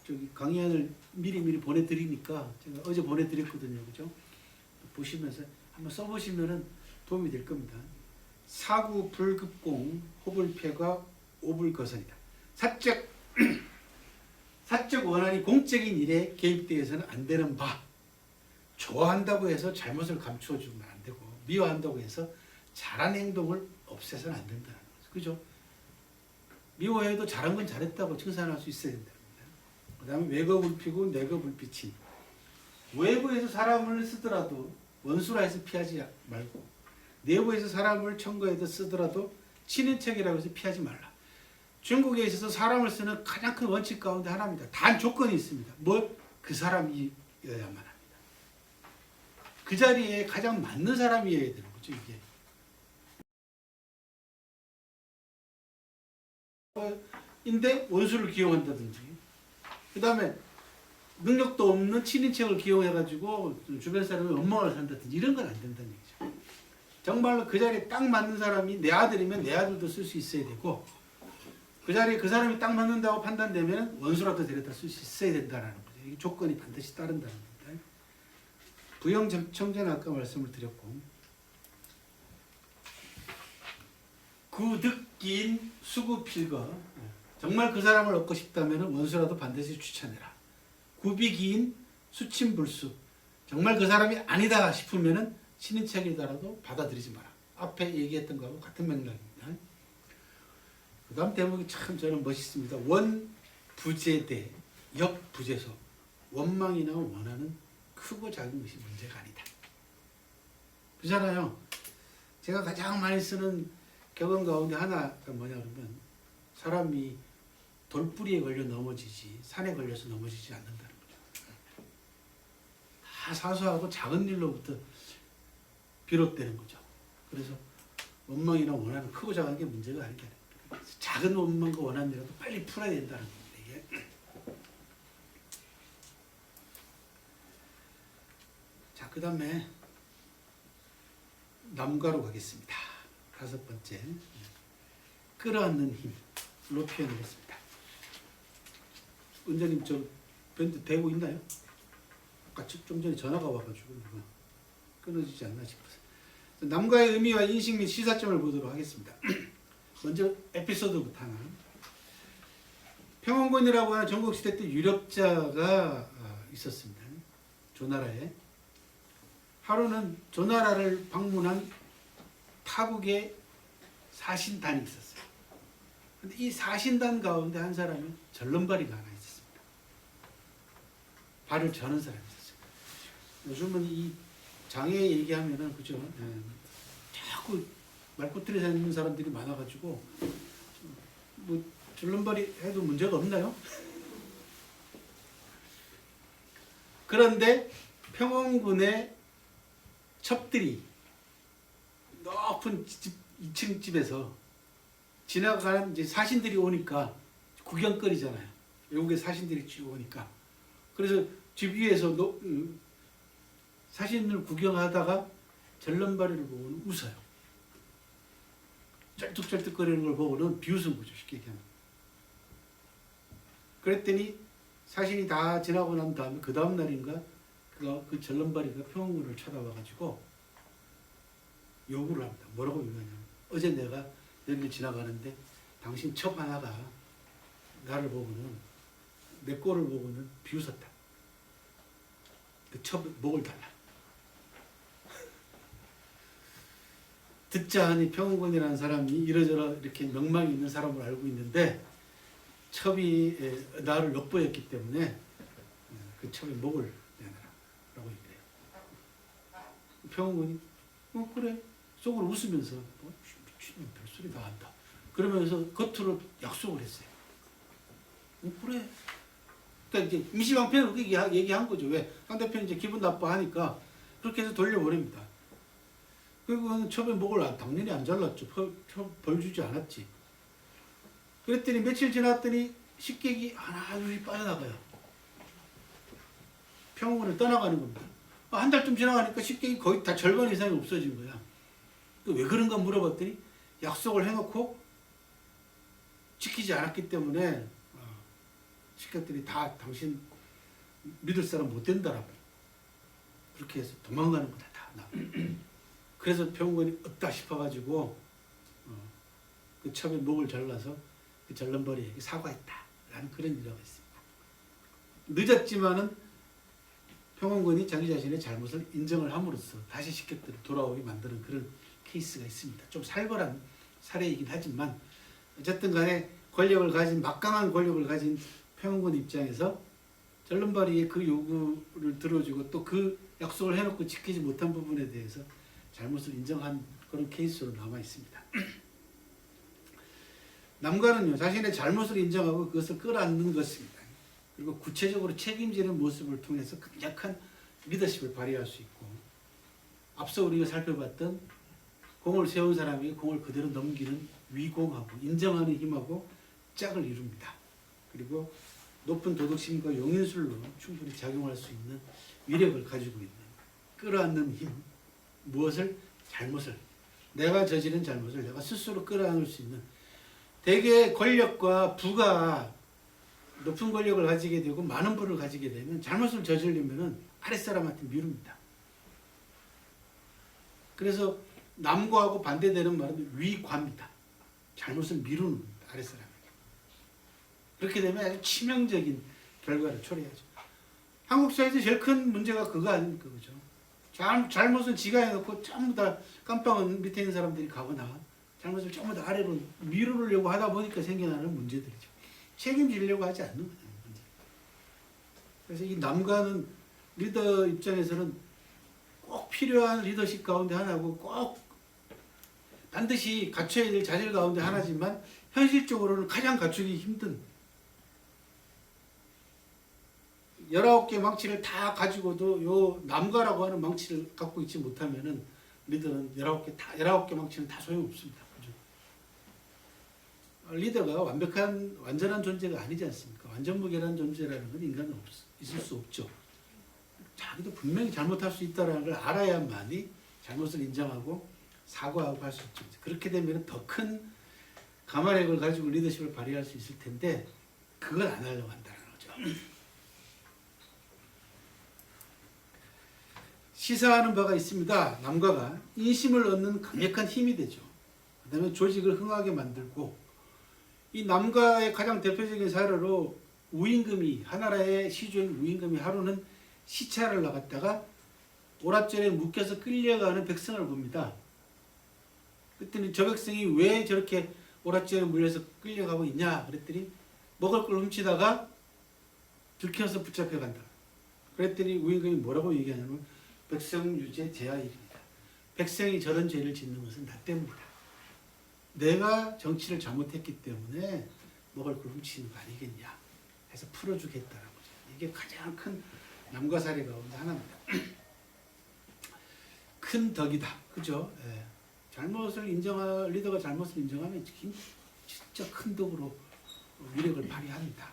저기 강의안을 미리 보내드리니까 제가 어제 보내드렸거든요, 그죠? 보시면서 한번 써보시면은 도움이 될 겁니다. 사구 불급공 호불패가 오불거선이다. 사적 원한이 공적인 일에 개입되어서는 안 되는 바. 좋아한다고 해서 잘못을 감추어 주면 안 되고 미워한다고 해서 잘한 행동을 없애서는 안 된다는 거죠. 그죠? 미워해도 잘한 건 잘했다고 칭찬할 수 있어야 된다는 거예요. 그 다음에 외거불피고 내거불피친. 외부에서 사람을 쓰더라도 원수라 해서 피하지 말고 내부에서 사람을 청구해서 쓰더라도 친인척이라고 해서 피하지 말라. 중국에 있어서 사람을 쓰는 가장 큰 원칙 가운데 하나입니다. 단 조건이 있습니다. 뭐? 그 사람이어야만 합니다. 그 자리에 가장 맞는 사람이어야 되는 거죠, 이게. 인데 원수를 기용한다든지, 그 다음에 능력도 없는 친인척을 기용해가지고 주변 사람의 원망을 산다든지 이런 건 안 된다는 얘기죠. 정말로 그 자리에 딱 맞는 사람이 내 아들이면 내 아들도 쓸 수 있어야 되고 그 자리에 그 사람이 딱 맞는다고 판단되면 원수라도 데려다 쓸 수 있어야 된다는 거죠. 이 조건이 반드시 따른다는 겁니다. 부영청제는 아까 말씀을 드렸고 구득기인 수구필거 정말 그 사람을 얻고 싶다면 원수라도 반드시 추천해라. 구비기인 수침불수 정말 그 사람이 아니다 싶으면 친인척이더라도 받아들이지 마라. 앞에 얘기했던 거하고 같은 맥락입니다. 그 다음 대목이 참 저는 멋있습니다. 원부재대 역부재소 원망이나 원하는 크고 작은 것이 문제가 아니다. 그렇잖아요. 제가 가장 많이 쓰는 격언 가운데 하나가 뭐냐 그러면 사람이 돌뿌리에 걸려 넘어지지 산에 걸려서 넘어지지 않는다는 거죠. 다 사소하고 작은 일로부터 비롯되는 거죠. 그래서 원망이나 원하는 크고 작은 게 문제가 아닌 게 아니에요. 작은 원망과 원한이라도 빨리 풀어야 된다는 겁니다. 이게. 자, 그 다음에 남가로 가겠습니다. 5번째 끌어안는 힘로 표현을 했습니다. 은재님 저 밴드 되고 있나요? 아까 좀 전에 전화가 와가지고 누가 끊어지지 않나 싶어서 남과의 의미와 인식 및 시사점을 보도록 하겠습니다. 먼저 에피소드부터 하나. 평원군이라고 하는 전국시대 때 유력자가 있었습니다. 조나라에. 하루는 조나라를 방문한 타국의 사신단이 있었어요. 근데 이 사신단 가운데 한 사람이 절름발이가 하나 있었습니다. 발을 저는 사람이 있었어요. 요즘은 이 장애 얘기하면은 그죠? 자꾸 말꼬투리 다니는 사람들이 많아가지고 뭐 절름발이 해도 문제가 없나요? 그런데 평원군의 첩들이 높은 집 2층 집에서 지나가는 이제 사신들이 오니까 구경거리잖아요. 외국의 사신들이 쭉 오니까 그래서 집 위에서 사신을 구경하다가 절름발이를 보고는 웃어요. 쩔뚝쩔뚝거리는 걸 보고는 비웃은 거죠. 쉽게 얘기하면. 그랬더니 사신이 다 지나고 난 다음에 그 다음 날인가 그 절름발이가 평원군을 쳐다봐가지고 요구를 합니다. 뭐라고 요구하냐면 어제 내가 여기를 지나가는데 당신 첩 하나가 나를 보고는 내 꼴을 보고는 비웃었다. 그 첩 목을 달라. 듣자 하니 평원군이라는 사람이 이러저러 이렇게 명망이 있는 사람을 알고 있는데 첩이 나를 욕보였기 때문에 그 첩의 목을 내놔라 라고 얘기를 해요. 평원군이 그래 속으로 웃으면서 별소리 다 한다. 그러면서 겉으로 약속을 했어요. 그래. 그러니까 이제 임시방편으로 그렇게 얘기한 거죠. 왜? 상대편이 이제 기분 나빠하니까 그렇게 해서 돌려버립니다. 그리고 처음에 목을 당연히 안 잘랐죠. 벌 주지 않았지. 그랬더니 며칠 지났더니 식객이 하나둘이 빠져나가요. 평원을 떠나가는 겁니다. 한 달쯤 지나가니까 식객이 거의 다 절반 이상이 없어진 거야. 왜 그런가 물어봤더니 약속을 해놓고 지키지 않았기 때문에 식객들이 다 당신 믿을 사람 못 된다라고 그렇게 해서 도망가는 거다. 다. 그래서 평원이 없다 싶어가지고 그 처음에 목을 잘라서 그 잘른벌이에게 사과했다라는 그런 일화가 있습니다. 늦었지만은 평원군이 자기 자신의 잘못을 인정을 함으로써 다시 식객들을 돌아오게 만드는 그런 케이스가 있습니다. 좀 살벌한 사례이긴 하지만 어쨌든 간에 막강한 권력을 가진 평원군 입장에서 잘른바리의 그 요구를 들어주고 또 그 약속을 해놓고 지키지 못한 부분에 대해서 잘못을 인정한 그런 케이스로 남아 있습니다. 남과는요, 자신의 잘못을 인정하고 그것을 끌어안는 것입니다. 그리고 구체적으로 책임지는 모습을 통해서 강력한 리더십을 발휘할 수 있고, 앞서 우리가 살펴봤던 공을 세운 사람에게 공을 그대로 넘기는 위공하고 인정하는 힘하고 짝을 이룹니다. 그리고 높은 도덕심과 용인술로 충분히 작용할 수 있는 위력을 가지고 있는 끌어안는 힘, 무엇을? 잘못을, 내가 저지른 잘못을 내가 스스로 끌어안을 수 있는, 대개 권력과 부가 높은 권력을 가지게 되고 많은 부를 가지게 되면 잘못을 저지르려면 아랫사람한테 미룹니다. 그래서 남과하고 반대되는 말은 위과입니다. 잘못을 미루는 겁니다. 아랫사람에게. 그렇게 되면 아주 치명적인 결과를 초래하죠. 한국 사회에서 제일 큰 문제가 그거 아닙니까? 그죠? 잘못은 지가 해놓고 전부 다 깜빵은 밑에 있는 사람들이 가거나 잘못을 전부 다 아래로 미루려고 하다 보니까 생겨나는 문제들이죠. 책임지려고 하지 않는 거예요. 그래서 이 남과는 리더 입장에서는 꼭 필요한 리더십 가운데 하나고 꼭 반드시 갖춰야 될 자질 가운데 하나지만 현실적으로는 가장 갖추기 힘든 19개 망치를 다 가지고도 요 남과라고 하는 망치를 갖고 있지 못하면은 리더는 19개 망치는 다 소용없습니다. 그죠? 리더가 완전한 존재가 아니지 않습니까? 완전무결한 존재라는 건 인간은 있을 수 없죠. 자기도 분명히 잘못할 수 있다는 걸 알아야만이 잘못을 인정하고 사과하고 할 수 있죠. 그렇게 되면 더 큰 가마력을 가지고 리더십을 발휘할 수 있을 텐데 그걸 안 하려고 한다는 거죠. 시사하는 바가 있습니다. 남과가 인심을 얻는 강력한 힘이 되죠. 그 다음에 조직을 흥하게 만들고, 이 남과의 가장 대표적인 사례로 우임금이, 하나라의 시주인 우임금이 하루는 시차를 나갔다가 오랏줄에 묶여서 끌려가는 백성을 봅니다. 그랬더니 저 백성이 왜 저렇게 오랏줄에 물려서 끌려가고 있냐 그랬더니 먹을 걸 훔치다가 들켜서 붙잡혀간다. 그랬더니 우임금이 뭐라고 얘기하냐면 백성 유죄 제하일입니다. 백성이 저런 죄를 짓는 것은 나 때문이다. 내가 정치를 잘못했기 때문에 먹을 걸 훔치는 거 아니겠냐 해서 풀어주겠다는 거죠. 이게 가장 큰 남과 사례 가운데 하나입니다. 큰 덕이다. 그죠? 예. 리더가 잘못을 인정하면 진짜 큰 덕으로 위력을 발휘합니다.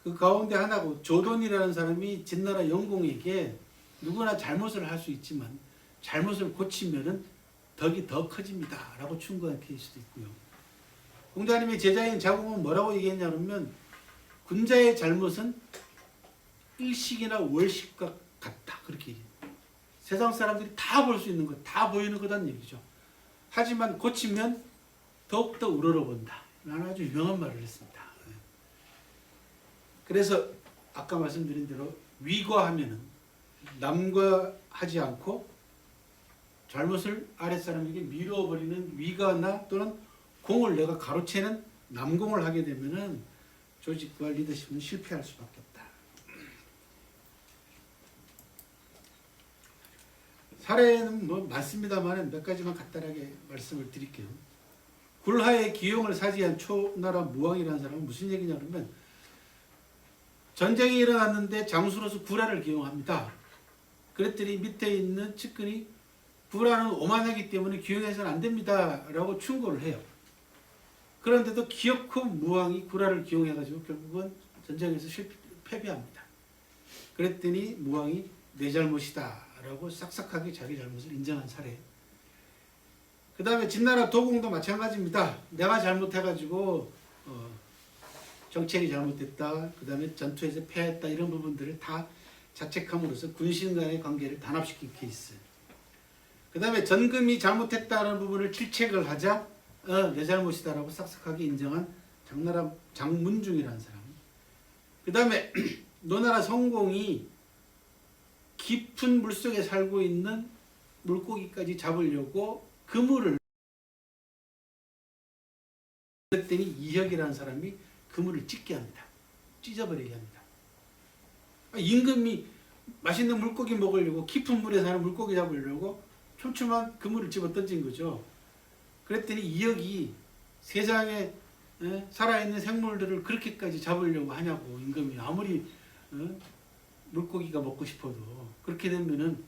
그 가운데 하나고, 조돈이라는 사람이 진나라 영공에게 누구나 잘못을 할 수 있지만 잘못을 고치면은 덕이 더 커집니다 라고 충고한 케이스도 있고요. 공자님의 제자인 자공은 뭐라고 얘기했냐면 군자의 잘못은 일식이나 월식과 같다 그렇게 얘기해요. 세상 사람들이 다 볼 수 있는 것, 다 보이는 거란 얘기죠. 하지만 고치면 더욱더 우러러본다 라는 아주 유명한 말을 했습니다. 그래서 아까 말씀드린 대로 위과하면은 남과 하지 않고 잘못을 아랫사람에게 미뤄버리는 위가나 또는 공을 내가 가로채는 남공을 하게 되면은 조직과 리더십은 실패할 수밖에 없다. 사례는 뭐 많습니다만 몇 가지만 간단하게 말씀을 드릴게요. 굴하의 기용을 사지한 초나라 무왕이라는 사람은 무슨 얘기냐 그러면 전쟁이 일어났는데 장수로서 구라를 기용합니다. 그랬더니 밑에 있는 측근이 구라는 오만하기 때문에 기용해서는 안 됩니다 라고 충고를 해요. 그런데도 기어코 무왕이 구라를 기용해가지고 결국은 전쟁에서 패배합니다. 그랬더니 무왕이 내 잘못이다 라고 싹싹하게 자기 잘못을 인정한 사례. 그 다음에 진나라 도공도 마찬가지입니다. 내가 잘못해가지고 정책이 잘못됐다. 그 다음에 전투에서 패했다. 이런 부분들을 다 자책함으로써 군신 간의 관계를 단합시킨 케이스. 그 다음에 전금이 잘못했다는 부분을 질책을 하자 내 잘못이다라고 싹싹하게 인정한 장나라 장문중이라는 사람. 그 다음에 노나라 성공이 깊은 물속에 살고 있는 물고기까지 잡으려고 그물을 그랬더니 이혁이라는 사람이 그물을 찢게 합니다. 찢어버리게 합니다. 임금이 맛있는 물고기 먹으려고 깊은 물에 사는 물고기 잡으려고 촘촘한 그물을 집어 던진 거죠. 그랬더니 이혁이 세상에 살아있는 생물들을 그렇게까지 잡으려고 하냐고. 임금이 아무리 물고기가 먹고 싶어도 그렇게 되면은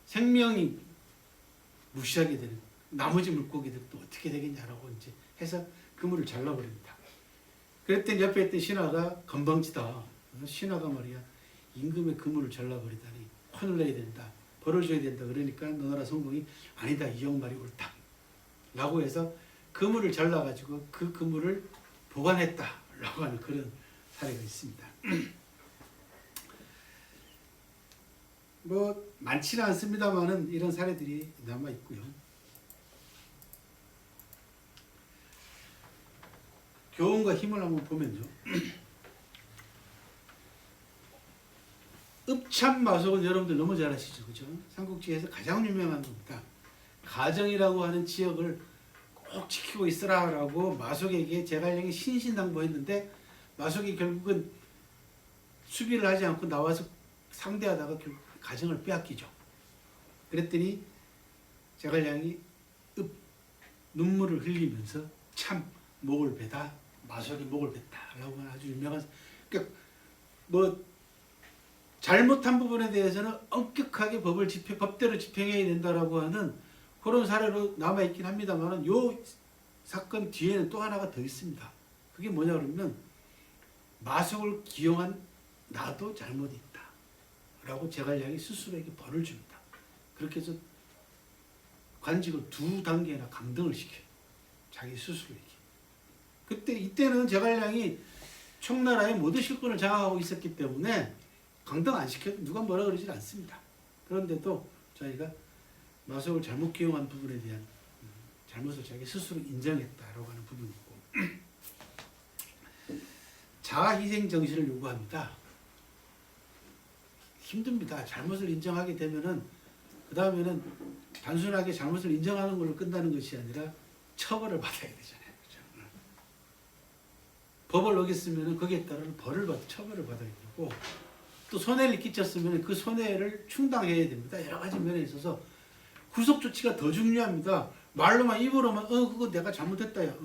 생명이 무시하게 되는 나머지 물고기들도 어떻게 되겠냐라고 이제 해서 그물을 잘라버립니다. 그랬더니 옆에 있던 신하가 건방지다. 신하가 말이야 임금의 그물을 잘라버리다니 혼을 내야 된다. 벌을 줘야 된다. 그러니까 노나라 성공이 아니다. 이혁 말이 옳다. 라고 해서 그물을 잘라가지고 그 그물을 보관했다. 라고 하는 그런 사례가 있습니다. 뭐 많지는 않습니다만은 이런 사례들이 남아 있고요. 교훈과 힘을 한번 보면요. 읍참마속은 여러분들 너무 잘 아시죠, 그죠? 삼국지에서 가장 유명한 겁니다. 가정이라고 하는 지역을 꼭 지키고 있으라라고 마속에게 제갈량이 신신당부했는데 마속이 결국은 수비를 하지 않고 나와서 상대하다가 결국 가정을 빼앗기죠. 그랬더니 제갈량이 눈물을 흘리면서 참 목을 베다 마속이 목을 뱉다라고 하는 아주 유명한. 그러니까 뭐 잘못한 부분에 대해서는 엄격하게 법대로 집행해야 된다라고 하는 그런 사례로 남아 있긴 합니다만 요 사건 뒤에는 또 하나가 더 있습니다. 그게 뭐냐 그러면 마속을 기용한 나도 잘못이 있다 라고 제갈량이 스스로에게 벌을 줍니다. 그렇게 해서 관직을 2단계나 강등을 시켜요. 자기 스스로에게. 이때는 제갈량이 총나라의 모든 실권을 장악하고 있었기 때문에 강등 안 시켜도 누가 뭐라 그러질 않습니다. 그런데도 저희가 마속을 잘못 기용한 부분에 대한 잘못을 자기 스스로 인정했다라고 하는 부분이고 자아희생 정신을 요구합니다. 힘듭니다. 잘못을 인정하게 되면은 그 다음에는 단순하게 잘못을 인정하는 걸로 끝나는 것이 아니라 처벌을 받아야 되잖아요. 그렇죠? 법을 어겼으면 거기에 따른 벌을 받아 처벌을 받아야 되고 또 손해를 끼쳤으면 그 손해를 충당해야 됩니다. 여러 가지 면에 있어서 구속 조치가 더 중요합니다. 말로만 입으로만 그거 내가 잘못했다야.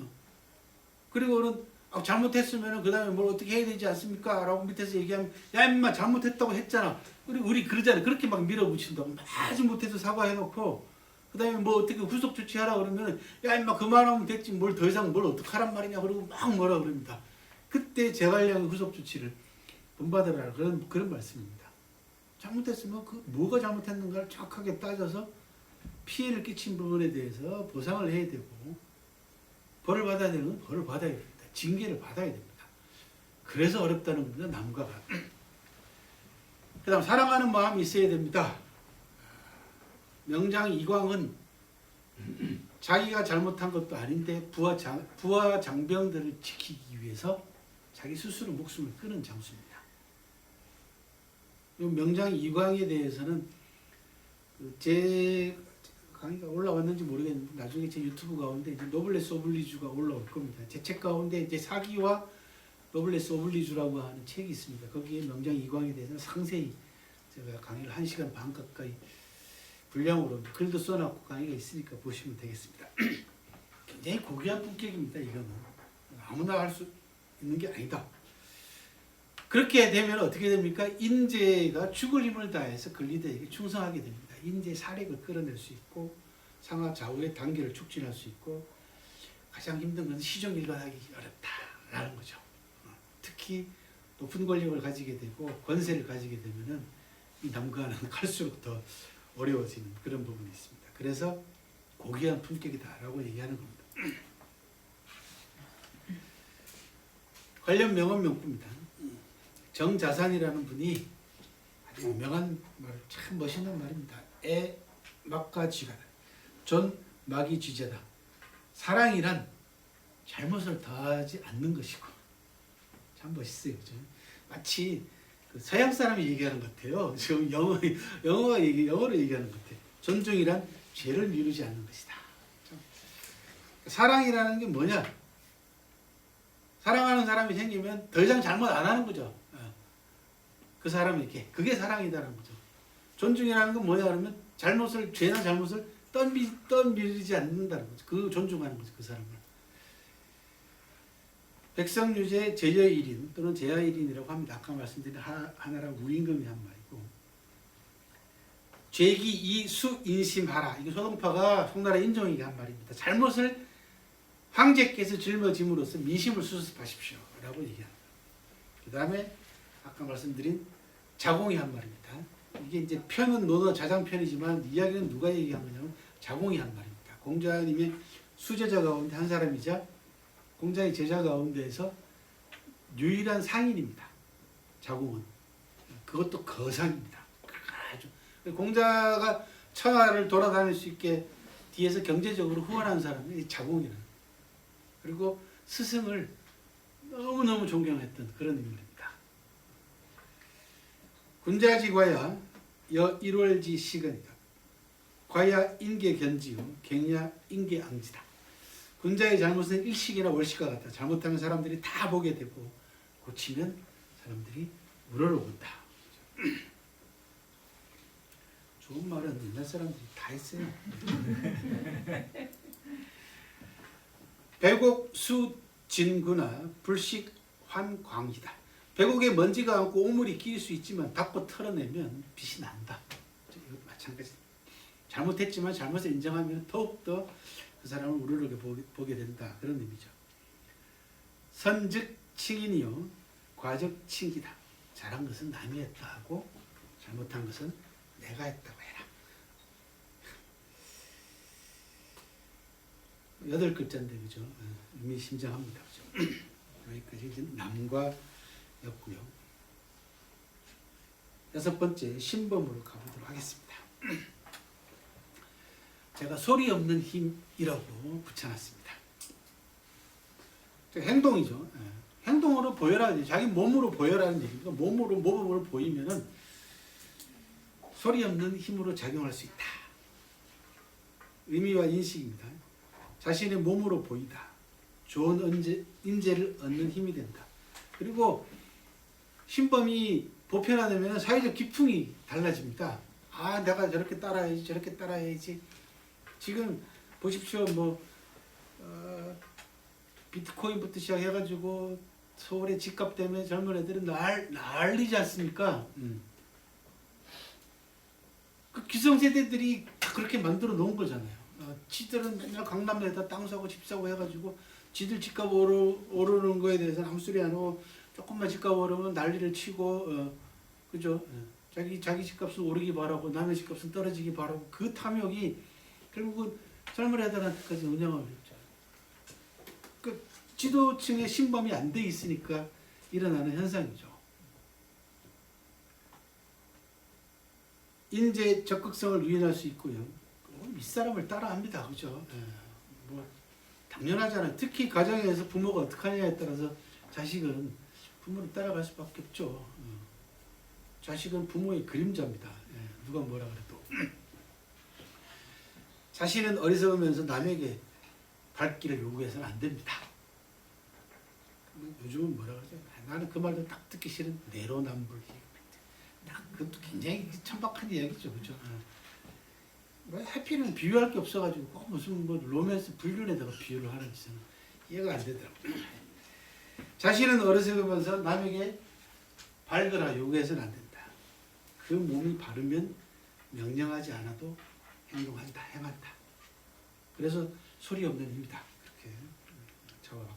그리고는 잘못했으면 그 다음에 뭘 어떻게 해야 되지 않습니까? 라고 밑에서 얘기하면 야 임마 잘못했다고 했잖아. 우리 그러잖아요. 그렇게 막 밀어붙인다고 아주 못해서 사과해놓고 그 다음에 뭐 어떻게 구속 조치하라 그러면 야 임마 그만하면 됐지 뭘 더 이상 뭘 어떡하란 말이냐 그러고 막 뭐라 그럽니다. 그때 제갈량의 구속 조치를 본받으라 그런 말씀입니다. 잘못했으면 그 뭐가 잘못했는가를 정확하게 따져서 피해를 끼친 부분에 대해서 보상을 해야 되고 벌을 받아야 되는 건 벌을 받아야 됩니다. 징계를 받아야 됩니다. 그래서 어렵다는 겁니다. 남과 가. 그 다음 사랑하는 마음이 있어야 됩니다. 명장 이광은 자기가 잘못한 것도 아닌데 부하 장병들을 지키기 위해서 자기 스스로 목숨을 끊은 장수입니다. 명장 이광에 대해서는 제 강의가 올라왔는지 모르겠는데 나중에 제 유튜브 가운데 이제 노블레스 오블리주가 올라올 겁니다. 제 책 가운데 이제 사기와 노블레스 오블리주라고 하는 책이 있습니다. 거기에 명장 이광에 대해서 상세히 제가 강의를 1시간 반 가까이 분량으로 글도 써놨고 강의가 있으니까 보시면 되겠습니다. 굉장히 고귀한 품격입니다. 이거는 아무나 할 수 있는 게 아니다. 그렇게 되면 어떻게 됩니까? 인재가 죽을 힘을 다해서 근리대에게 충성하게 됩니다. 인재의 사력을 끌어낼 수 있고 상하 좌우의 단계를 촉진할 수 있고 가장 힘든 건 시종일관하기 어렵다라는 거죠. 특히 높은 권력을 가지게 되고 권세를 가지게 되면은 이 남과는 갈수록 더 어려워지는 그런 부분이 있습니다. 그래서 고귀한 품격이다라고 얘기하는 겁니다. 관련 명언 명부입니다. 정자산이라는 분이 아주 유명한 말, 참 멋있는 말입니다. 애 막과 쥐가다. 존 막이 쥐자다. 사랑이란 잘못을 더하지 않는 것이고. 참 멋있어요, 그죠? 마치 그 서양 사람이 얘기하는 것 같아요. 지금 영어로 얘기하는 것 같아요. 존중이란 죄를 미루지 않는 것이다. 사랑이라는 게 뭐냐? 사랑하는 사람이 생기면 더 이상 잘못 안 하는 거죠. 그 사람에게 그게 사랑이다라는 거죠. 존중이라는 건 뭐냐 그러면 죄나 잘못을 떠밀지 않는다는 거죠. 그 존중하는 거죠. 그 사람을. 백성유제 제여일인 또는 제야일인이라고 합니다. 아까 말씀드린 하나라 우임금이 한 말이고 죄기 이수 인심하라. 이거 소동파가 송나라 인종이게 한 말입니다. 잘못을 황제께서 짊어짐으로써 민심을 수습하십시오 라고 얘기합니다. 그 다음에 아까 말씀드린 자공이 한 말입니다. 이게 이제 편은 논어 자장편이지만 이야기는 누가 얘기한 거냐면 자공이 한 말입니다. 공자님의 수제자 가운데 한 사람이자 공자의 제자 가운데에서 유일한 상인입니다. 자공은. 그것도 거상입니다. 아주. 공자가 천하를 돌아다닐 수 있게 뒤에서 경제적으로 후원한 사람이 자공이라는. 그리고 스승을 너무너무 존경했던 그런 인물입니다. 군자지 과야 여 1월지 시근이다. 과야 인계 견지요 갱야 인계 앙지다. 군자의 잘못은 일식이나 월식과 같다. 잘못하면 사람들이 다 보게 되고 고치면 사람들이 우러러본다. 좋은 말은 옛날 사람들이 다 했어요. 백옥 수진구나 불식 환광이다. 백옥에 먼지가 안고 오물이 끼일 수 있지만 닦고 털어내면 빛이 난다. 이거 마찬가지. 잘못했지만 잘못을 인정하면 더욱더 그 사람을 우러르게 보게 된다. 그런 의미죠. 선즉 칭인이요 과적 칭기다. 잘한 것은 남이 했다 하고 잘못한 것은 내가 했다고 해라. 8글자인데 그죠? 의미심장합니다. 그죠? 여기까지 이제 남과였고요. 6번째 신범으로 가보도록 하겠습니다. 제가 소리 없는 힘이라고 붙여놨습니다. 행동이죠. 행동으로 보여라. 자기 몸으로 보여라는 얘기입니다. 몸으로 보이면은 소리 없는 힘으로 작용할 수 있다. 의미와 인식입니다. 자신의 몸으로 보이다. 좋은 인재를 얻는 힘이 된다. 그리고 신범이 보편화되면 사회적 기풍이 달라집니다. 아, 내가 저렇게 따라야지, 저렇게 따라야지. 지금 보십시오. 비트코인부터 시작해가지고 서울의 집값 때문에 젊은 애들은 난리지 않습니까? 그 기성세대들이 다 그렇게 만들어 놓은 거잖아요. 지들은 맨날 강남에다 땅 사고 집 사고 해가지고 지들 집값 오르는 거에 대해서는 아무 소리 안 하고 조금만 집값 오르면 난리를 치고 그죠? 자기 집값은 오르기 바라고 남의 집값은 떨어지기 바라고 그 탐욕이 결국은 젊은 애들한테까지 운영을 했죠. 그 지도층의 신범이 안 돼 있으니까 일어나는 현상이죠. 인재 적극성을 유인할 수 있고요. 윗사람을 따라합니다. 그죠? 당연하잖아요. 특히 가정에서 부모가 어떻게 하냐에 따라서 자식은 부모를 따라갈 수밖에 없죠. 자식은 부모의 그림자입니다. 누가 뭐라 그래도. 자신은 어리석으면서 남에게 발길을 요구해서는 안 됩니다. 요즘은 뭐라 그러죠? 나는 그 말도 딱 듣기 싫은 내로남불. 딱 그것도 굉장히 천박한 이야기죠. 그죠? 뭐 해피는 비유할 게 없어가지고 꼭 무슨 뭐 로맨스 불륜에다가 비유를 하는 짓은 이해가 안 되더라고. 자신은 어리석으면서 남에게 발거나 요구해서는 안 된다. 그 몸이 바르면 명령하지 않아도 행동한다, 행한다. 그래서 소리 없는 힘이다. 그렇게 적어봤고.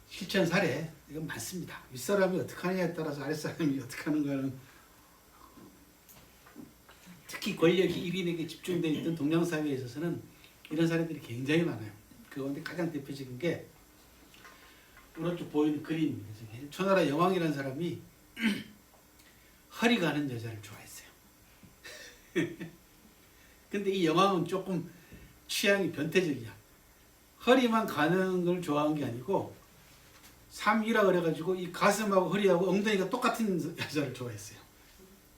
실천 사례 이건 많습니다. 윗사람이 어떻게 하느냐에 따라서 아랫사람이 어떻게 하는가는 특히 권력이 1인에게 집중되어 있던 동양사회에 있어서는 이런 사례들이 굉장히 많아요. 그 가운데 가장 대표적인 게 오른쪽 보이는 그림입니다. 초나라 여왕이라는 사람이 허리 가는 여자를 좋아했어요. 근데 이 여왕은 조금 취향이 변태적이야. 허리만 가는 걸 좋아한 게 아니고 삼위라 그래가지고 이 가슴하고 허리하고 엉덩이가 똑같은 여자를 좋아했어요.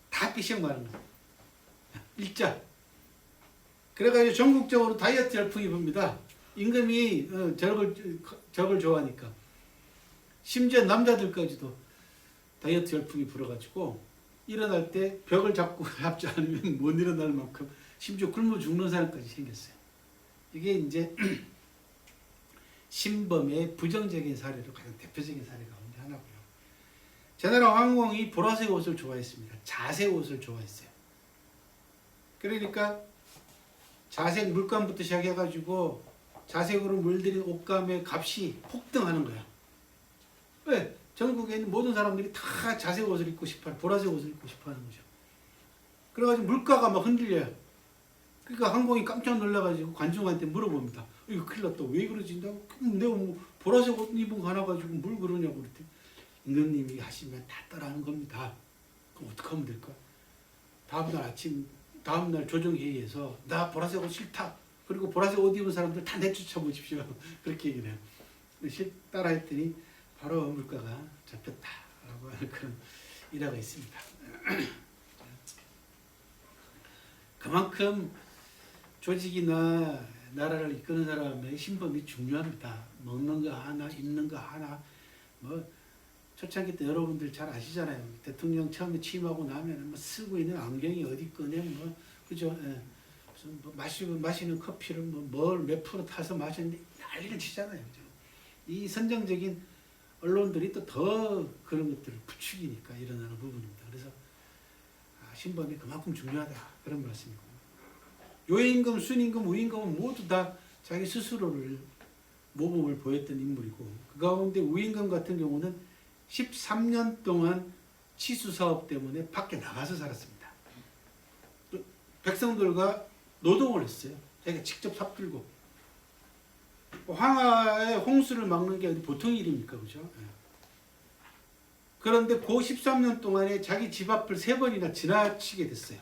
다 삐시형 가는 거야. 일자. 그래가지고 전국적으로 다이어트 열풍이 붑니다. 임금이 저걸 좋아하니까. 심지어 남자들까지도 다이어트 열풍이 불어가지고 일어날 때 벽을 잡고 잡지 않으면 못 일어날 만큼 심지어 굶어 죽는 사람까지 생겼어요. 이게 이제 신범의 부정적인 사례로 가장 대표적인 사례 가운데 하나고요. 제나라 황공이 보라색 옷을 좋아했습니다. 자색 옷을 좋아했어요. 그러니까 자색 물감부터 시작해가지고 자색으로 물들인 옷감의 값이 폭등하는 거야. 왜? 전국에 있는 모든 사람들이 다 자색 옷을 입고 싶어요. 보라색 옷을 입고 싶어 하는 거죠. 그래가지고 물가가 막 흔들려요. 그러니까 황공이 깜짝 놀라가지고 관중한테 물어봅니다. 이거 큰일 났다. 왜 그러지? 내가 뭐 보라색 옷 입은 거 하나 가지고 뭘 그러냐고 그랬더니 임금님이 하시면 다 따라하는 겁니다. 그럼 어떻게 하면 될까? 다음날 조정회의에서 나 보라색 옷 싫다. 그리고 보라색 옷 입은 사람들 다 내쫓아 보십시오. 그렇게 얘기를 해요. 따라 했더니 바로 물가가 잡혔다라고 하는 그런 일화가 있습니다. 그만큼 조직이나 나라를 이끄는 사람의 신범이 중요합니다. 먹는 거 하나, 입는 거 하나. 뭐 초창기 때 여러분들 잘 아시잖아요. 대통령 처음에 취임하고 나면 뭐 쓰고 있는 안경이 어디 거냐, 뭐 그죠? 예. 무슨 뭐 마시는 커피를 뭘 몇 프로 타서 마셨는데 난리를 치잖아요. 그죠? 이 선정적인 언론들이 또 더 그런 것들을 부추기니까 일어나는 부분입니다. 그래서 신범이 그만큼 중요하다 그런 말씀이고. 요임금, 순임금, 우임금은 모두 다 자기 스스로를 모범을 보였던 인물이고 그 가운데 우임금 같은 경우는 13년 동안 치수사업 때문에 밖에 나가서 살았습니다. 백성들과 노동을 했어요. 자기가 직접 삽들고 황하의 홍수를 막는 게 보통 일입니까? 그죠? 그런데 그 13년 동안에 자기 집 앞을 3번이나 지나치게 됐어요.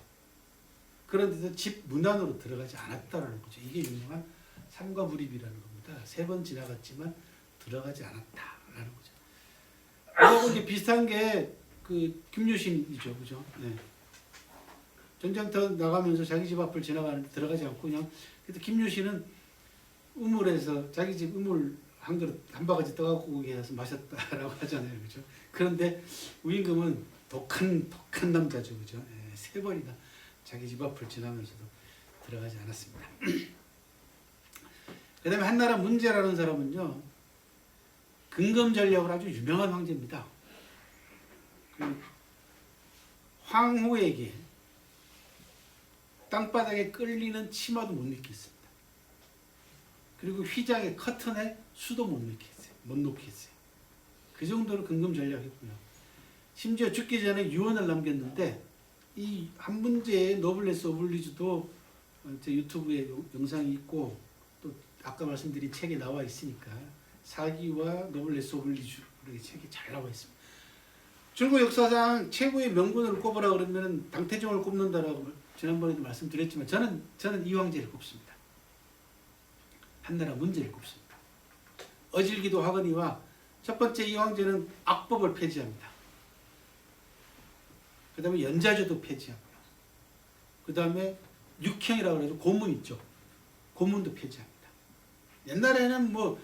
그런데도 집 문 안으로 들어가지 않았다라는 거죠. 이게 유명한 삼가불입이라는 겁니다. 3번 지나갔지만 들어가지 않았다라는 거죠. 그리고 이제 비슷한 게 그 김유신이죠, 그죠? 네. 전쟁터 나가면서 자기 집 앞을 지나가는데 들어가지 않고 그냥 그래도 김유신은 우물에서 자기 집 우물 한 그릇 한 바가지 떠갖고 해서 마셨다라고 하잖아요, 그죠? 그런데 우임금은 독한 남자죠, 그죠? 네, 3번이나 자기 집 앞을 지나면서도 들어가지 않았습니다. 그 다음에 한나라 문제라는 사람은요, 근검 전략으로 아주 유명한 황제입니다. 그 황후에게 땅바닥에 끌리는 치마도 못 입게 했습니다. 그리고 휘장의 커튼에 수도 못 놓게 했어요. 그 정도로 근검 전략했고요. 심지어 죽기 전에 유언을 남겼는데 이 한 문제의 노블레스 오블리주도 제 유튜브에 영상이 있고 또 아까 말씀드린 책에 나와 있으니까 사기와 노블레스 오블리주 이렇게 책이 잘 나와 있습니다. 중국 역사상 최고의 명군을 꼽으라 그러면 당태종을 꼽는다라고 지난번에도 말씀드렸지만 저는 이 황제를 꼽습니다. 한나라 문제를 꼽습니다. 어질기도 하거니와 첫 번째 이 황제는 악법을 폐지합니다. 그 다음에 연자제도 폐지하고요. 그 다음에 육형이라고 해서 고문 있죠. 고문도 폐지합니다. 옛날에는 뭐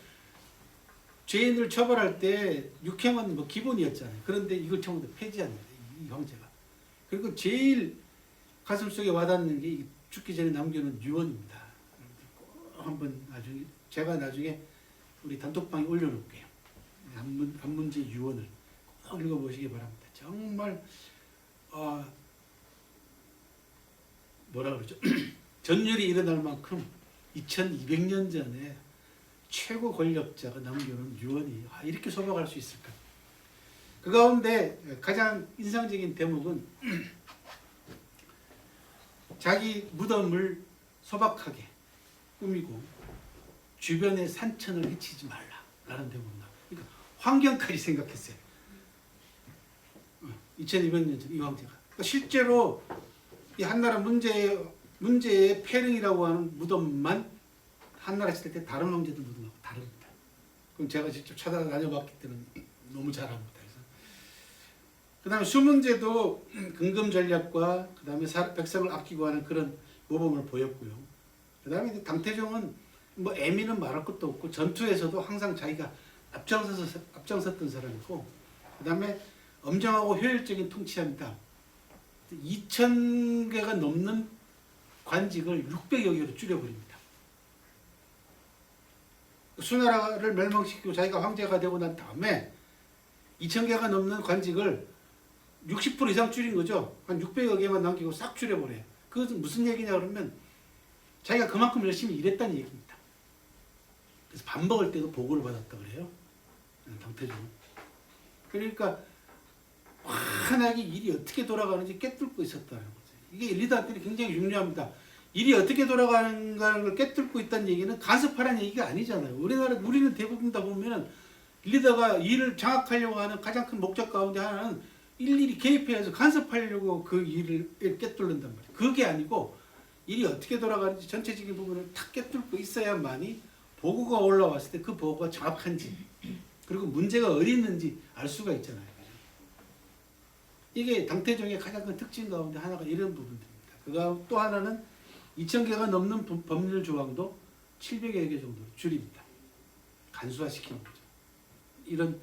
죄인을 처벌할 때 육형은 뭐 기본이었잖아요. 그런데 이걸 전부 다 폐지합니다. 이 황제가. 그리고 제일 가슴속에 와닿는 게 이 죽기 전에 남겨놓은 유언입니다. 꼭 한번 제가 나중에 우리 단톡방에 올려놓을게요. 한문제 유언을 꼭 읽어보시기 바랍니다. 정말 뭐라 그러죠? 전율이 일어날 만큼 2200년 전에 최고 권력자가 남겨놓은 유언이 이렇게 소박할 수 있을까? 그 가운데 가장 인상적인 대목은 자기 무덤을 소박하게 꾸미고 주변의 산천을 해치지 말라라는 대목입니다. 그러니까 환경까지 생각했어요. 2200년 전 이 황제가. 그러니까 실제로 이 한나라 문제의 폐릉이라고 하는 무덤만 한나라 시대 때 다른 황제들 무덤하고 다릅니다. 그럼 제가 직접 찾아다녀봤기 때문에 너무 잘 압니다. 그 다음에 수문제도 근금 전략과 그 다음에 백성을 아끼고 하는 그런 모범을 보였고요. 그 다음에 당태종은 뭐 애미는 말할 것도 없고 전투에서도 항상 자기가 앞장섰던 사람이고, 그 다음에 엄정하고 효율적인 통치합니다. 2000개가 넘는 관직을 600여 개로 줄여버립니다. 수나라를 멸망시키고 자기가 황제가 되고 난 다음에 2000개가 넘는 관직을 60% 이상 줄인 거죠. 한 600여 개만 남기고 싹 줄여버려요. 그것은 무슨 얘기냐 그러면 자기가 그만큼 열심히 일했다는 얘기입니다. 그래서 밥 먹을 때도 보고를 받았다 그래요. 당태종은. 그러니까 환하게 일이 어떻게 돌아가는지 꿰뚫고 있었다는 거죠. 이게 리더들이 굉장히 중요합니다. 일이 어떻게 돌아가는가를 꿰뚫고 있다는 얘기는 간섭하라는 얘기가 아니잖아요. 우리는 대부분 다 보면은 리더가 일을 장악하려고 하는 가장 큰 목적 가운데 하나는 일일이 개입해서 간섭하려고 그 일을 꿰뚫는단 말이에요. 그게 아니고 일이 어떻게 돌아가는지 전체적인 부분을 탁 꿰뚫고 있어야만이 보고가 올라왔을 때 그 보고가 정확한지 그리고 문제가 어디 있는지 알 수가 있잖아요. 이게 당태종의 가장 큰 특징 가운데 하나가 이런 부분들입니다. 그가 또 하나는 2000개가 넘는 법률 조항도 700여 개 정도 줄입니다. 간소화시키는 거죠. 이런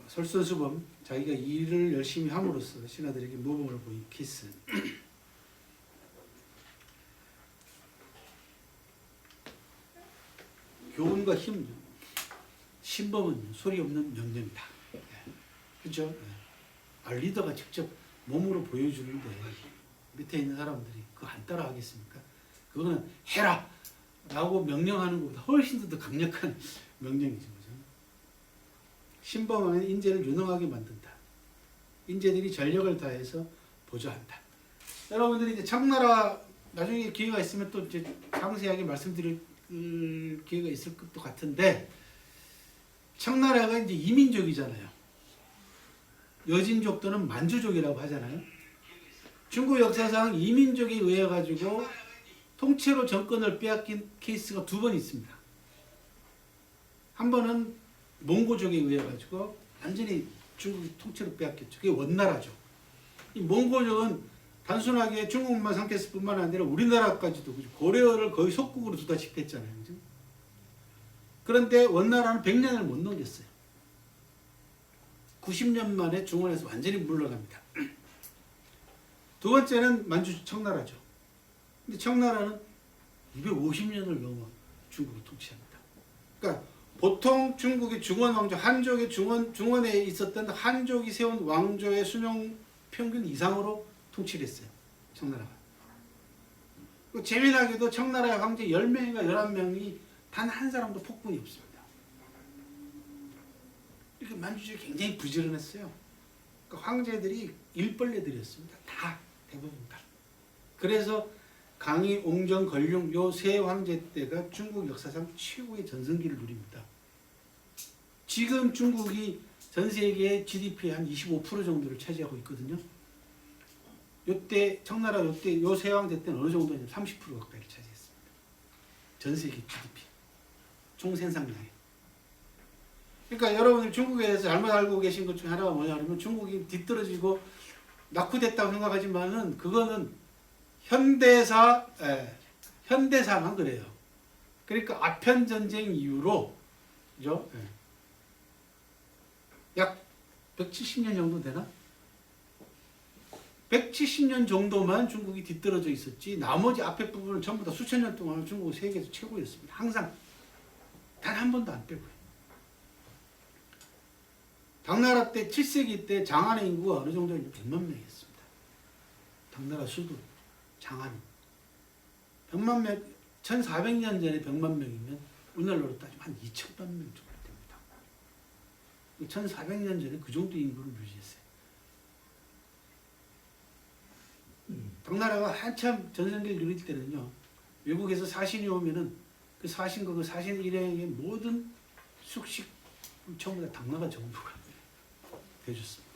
솔선수범, 자기가 일을 열심히 함으로써 신하들에게 모범을 보인 케이스. 교훈과 힘, 신범은 소리 없는 명령이다. 그렇죠? 리더가 직접 몸으로 보여주는데 밑에 있는 사람들이 그거 안 따라 하겠습니까? 그거는 해라! 라고 명령하는 것보다 훨씬 더 강력한 명령이죠. 신범은 인재를 유능하게 만든다. 인재들이 전력을 다해서 보조한다. 여러분들이 이제 청나라 나중에 기회가 있으면 또 이제 상세하게 말씀드릴 기회가 있을 것도 같은데, 청나라가 이제 이민족이잖아요. 여진족 또는 만주족이라고 하잖아요. 중국 역사상 이민족에 의해 가지고 통째로 정권을 빼앗긴 케이스가 2번 있습니다. 한 번은 몽고족에 의해 가지고 완전히 중국이 통째로 빼앗겼죠. 그게 원나라죠. 이 몽고족은 단순하게 중국만 상태했을 뿐만 아니라 우리나라까지도 고려를 거의 속국으로 두다시피 했잖아요. 그죠? 그런데 원나라는 100년을 못 넘겼어요. 90년 만에 중원에서 완전히 물러납니다. 두 번째는 만주 청나라죠. 근데 청나라는 250년을 넘어 중국을 통치합니다. 그러니까 보통 중국의 중원 왕조, 한족의 중원에 있었던 한족이 세운 왕조의 수명 평균 이상으로 통치를 했어요. 청나라가. 재미나게도 청나라의 황제 10명인가 11명이 단 한 사람도 폭군이 없습니다. 이렇게 만주족이 굉장히 부지런했어요. 그러니까 황제들이 일벌레들이었습니다. 다, 대부분 다. 그래서 강희, 옹정, 걸륭 요 세 황제 때가 중국 역사상 최고의 전성기를 누립니다. 지금 중국이 전 세계의 GDP의 한 25% 정도를 차지하고 있거든요. 요때 청나라 요때 요 세 황제 때는 어느 정도냐면 30% 가까이를 차지했습니다. 전 세계 GDP 총 생산량에. 그러니까 여러분들 중국에 대해서 잘못 알고 계신 것 중에 하나가 뭐냐면 중국이 뒤떨어지고 낙후됐다고 생각하지만은 그거는 현대사만 그래요. 그러니까 아편 전쟁 이후로 그죠? 약 170년 정도 되나? 170년 정도만 중국이 뒤떨어져 있었지 나머지 앞에 부분은 전부 다 수천 년 동안 중국은 세계에서 최고였습니다. 항상 단 한 번도 안 빼고요. 당나라 때 7세기 때 장안의 인구가 어느 정도였냐면 100만 명이었습니다. 당나라 수도 장안이 100만 명, 1400년 전에 100만 명이면 오늘날로 따지면 한 2천만 명 정도 됩니다. 1400년 전에 그 정도 인구를 유지했어요. 당나라가 한참 전성기를 누릴 때는요, 외국에서 사신이 오면은 그 사신과 그 사신 일행의 모든 숙식 전부 다 당나라 정부가 해줬습니다.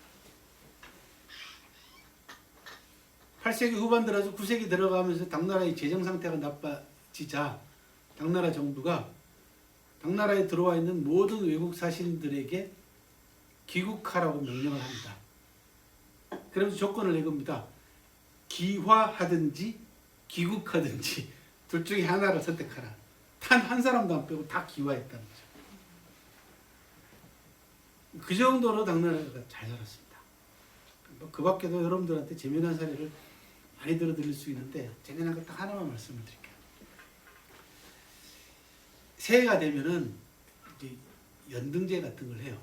8세기 후반 들어서 9세기 들어가면서 당나라의 재정 상태가 나빠지자 당나라 정부가 당나라에 들어와 있는 모든 외국 사신들에게 귀국하라고 명령을 합니다. 그러면서 조건을 내겁니다. 기화하든지 귀국하든지 둘 중에 하나를 선택하라. 단 한 사람도 안 빼고 다 기화했다는 거죠. 그 정도로 당나라가 잘 살았습니다. 그 밖에도 여러분들한테 재미난 사례를 많이 들어드릴 수 있는데 재미난 거 딱 하나만 말씀을 드릴게요. 새해가 되면은 이제 연등제 같은 걸 해요.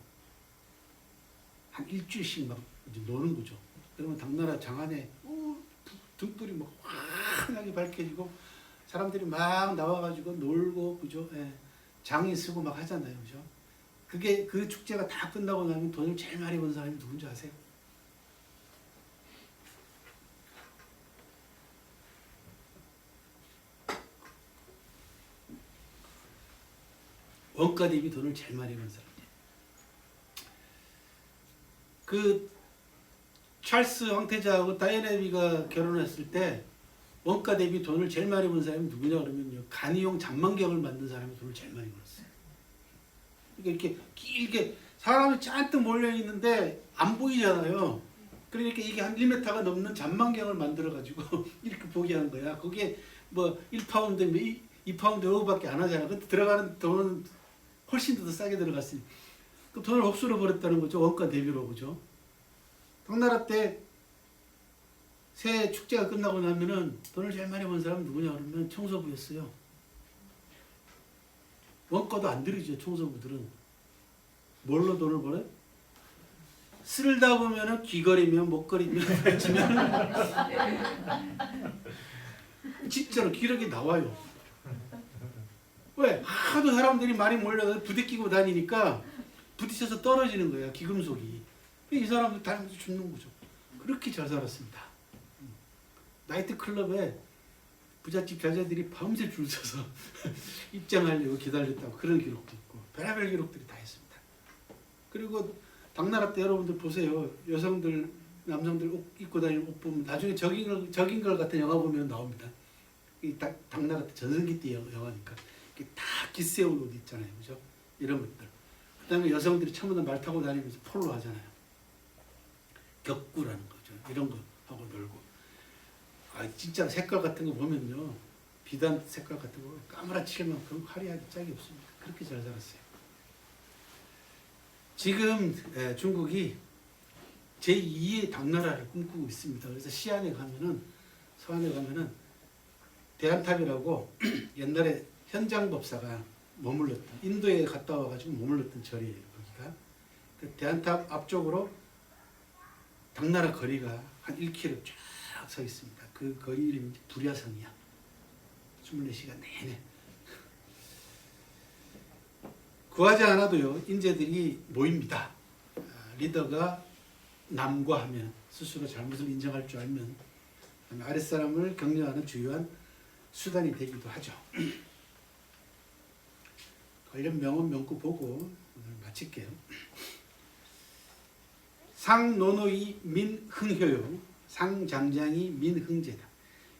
한 일주일씩 막 이제 노는 거죠. 그러면 당나라 장안에 등불이 막 환하게 밝혀지고 사람들이 막 나와가지고 놀고 그죠? 예. 장이 쓰고 막 하잖아요, 그죠? 그게 그 축제가 다 끝나고 나면 돈을 제일 많이 번 사람이 누군지 아세요? 원가 대비 돈을 제일 많이 번 사람이에요. 그 찰스 황태자하고 다이애나비가 결혼했을 때 원가 대비 돈을 제일 많이 번 사람이 누구냐 그러면요, 간이용 잔망경을 만든 사람이 돈을 제일 많이 벌었어요. 그러니까 이렇게 길게 사람이 잔뜩 몰려 있는데 안 보이잖아요. 그러니까 이게 한 1m가 넘는 잔망경을 만들어 가지고 이렇게 보게 하는 거야. 그게 뭐 1파운드, 2파운드 요거밖에 안 하잖아. 근데 들어가는 돈은 훨씬 더 싸게 들어갔으니 그 돈을 흡수로 버렸다는 거죠. 원가 대비로, 그죠? 당나라 때 새해 축제가 끝나고 나면은 돈을 제일 많이 번 사람은 누구냐 그러면 청소부였어요. 원가도 안 들이죠, 청소부들은. 뭘로 돈을 벌어요? 쓸다 보면은 귀걸이면 목걸이면 발치면 진짜로 기록이 나와요. 왜? 하도 사람들이 많이 몰려서 부대끼고 다니니까 부딪혀서 떨어지는 거야, 기금속이. 이 사람들 다니면서 죽는 거죠. 그렇게 잘 살았습니다. 나이트클럽에 부잣집 여자들이 밤새 줄 서서 입장하려고 기다렸다고 그런 기록도 있고 별의별 기록들이 다 있습니다. 그리고 당나라 때 여러분들 보세요. 여성들, 남성들 옷 입고 다니는 옷 보면 나중에 적인걸 같은 영화 보면 나옵니다. 이 당나라 때 전성기 때 영화니까 다 기세운 옷 있잖아요, 그죠? 이런 것들. 그다음에 여성들이 처음에 말 타고 다니면서 폴로 하잖아요. 격구라는 거죠. 이런 거 하고 놀고. 아, 진짜 색깔 같은 거 보면요, 비단 색깔 같은 거 까무라칠 만큼 화려하게 짝이 없습니다. 그렇게 잘 살았어요. 지금 중국이 제2의 당나라를 꿈꾸고 있습니다. 그래서 시안에 가면은, 서안에 가면은 대한탑이라고 옛날에 현장법사가 머물렀던, 인도에 갔다 와가지고 머물렀던 절이에요. 거기가. 그 대한탑 앞쪽으로 당나라 거리가 한 1km 쫙 서 있습니다. 그 거리 이름이 불야성이야. 24시간 내내. 구하지 않아도요, 인재들이 모입니다. 리더가 남과하면, 스스로 잘못을 인정할 줄 알면 아랫사람을 격려하는 주요한 수단이 되기도 하죠. 관련 명언 명구 보고 오늘 마칠게요. 상노노이 민흥효요. 상장장이 민흥제다.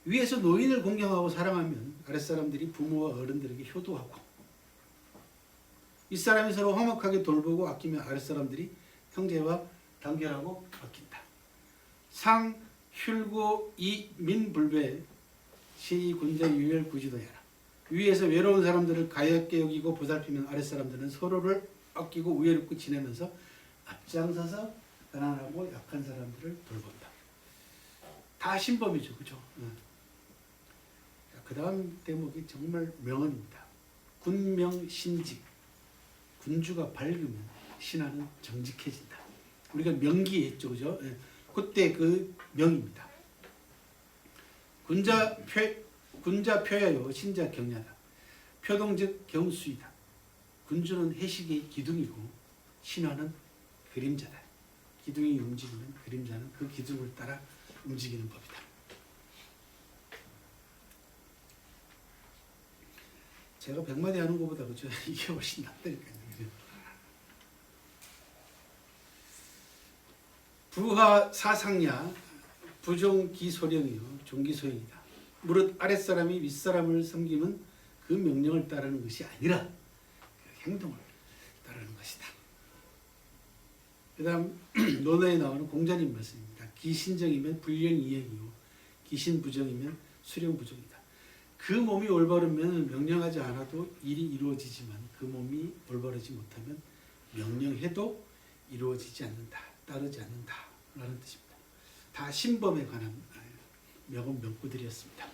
위에서 노인을 공경하고 사랑하면 아랫사람들이 부모와 어른들에게 효도하고, 윗사람이 서로 화목하게 돌보고 아끼면 아랫사람들이 형제와 단결하고 아낀다. 상휼고 이 민불배 시군자 유열 구지도야라. 위에서 외로운 사람들을 가엾게 여기고 보살피면 아랫사람들은 서로를 아끼고 우애롭게 지내면서 앞장서서 가난하고 약한 사람들을 돌본다. 다 신범이죠, 그죠? 그 다음 대목이 정말 명언입니다. 군명신직. 군주가 밝으면 신하는 정직해진다. 우리가 명기 했죠, 그죠? 예. 그때 그 명입니다. 군자 표야요, 신자 경야다. 표동즉 경수이다. 군주는 해식의 기둥이고 신하는 그림자다. 기둥이 움직이면 그림자는 그 기둥을 따라 움직이는 법이다. 제가 100마디 하는 것보다 그죠? 이게 훨씬 낫다니까요. 부하 사상야 부종기소령이요 종기소령이다. 무릇 아랫사람이 윗사람을 섬기면 그 명령을 따르는 것이 아니라 그 행동을 따르는 것이다. 그 다음 논어에 나오는 공자님 말씀입니다. 기신정이면 불령이행이요 기신부정이면 수령부정이다. 그 몸이 올바르면 명령하지 않아도 일이 이루어지지만 그 몸이 올바르지 못하면 명령해도 이루어지지 않는다. 따르지 않는다. 라는 뜻입니다. 다 신범에 관한 명언 명구들이었습니다.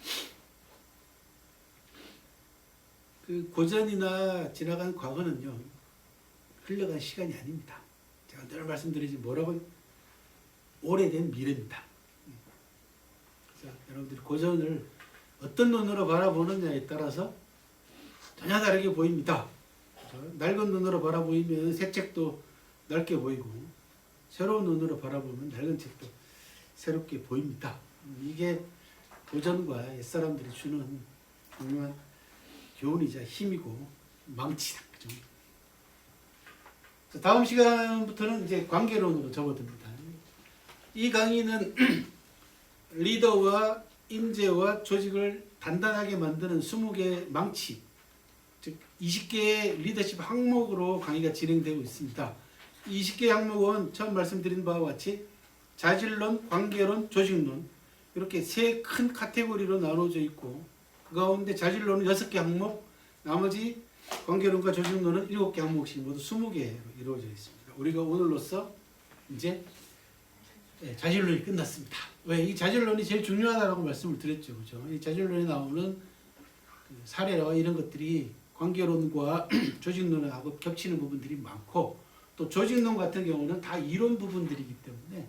그 고전이나 지나간 과거는요. 흘러간 시간이 아닙니다. 제가 늘 말씀드리지 뭐라고 오래된 미래입니다. 그래서 여러분들이 고전을 어떤 눈으로 바라보느냐에 따라서 전혀 다르게 보입니다. 그렇죠? 낡은 눈으로 바라보이면 새 책도 넓게 보이고 새로운 눈으로 바라보면 낡은 책도 새롭게 보입니다. 이게 고전과 옛사람들이 주는 중요한 교훈이자 힘이고 망치다. 그죠? 다음 시간부터는 이제 관계론으로 접어듭니다. 이 강의는 리더와 인재와 조직을 단단하게 만드는 20개의 망치, 즉 20개의 리더십 항목으로 강의가 진행되고 있습니다. 20개의 항목은 처음 말씀드린 바와 같이 자질론, 관계론, 조직론 이렇게 세 큰 카테고리로 나눠져 있고 그 가운데 자질론은 6개 항목, 나머지 관계론과 조직론은 7개 항목씩 모두 20개로 이루어져 있습니다. 우리가 오늘로써 이제 자질론이 끝났습니다. 왜? 이 자질론이 제일 중요하다고 말씀을 드렸죠. 그죠? 이 자질론에 나오는 사례와 이런 것들이 관계론과 조직론하고 겹치는 부분들이 많고 또 조직론 같은 경우는 다 이론 부분들이기 때문에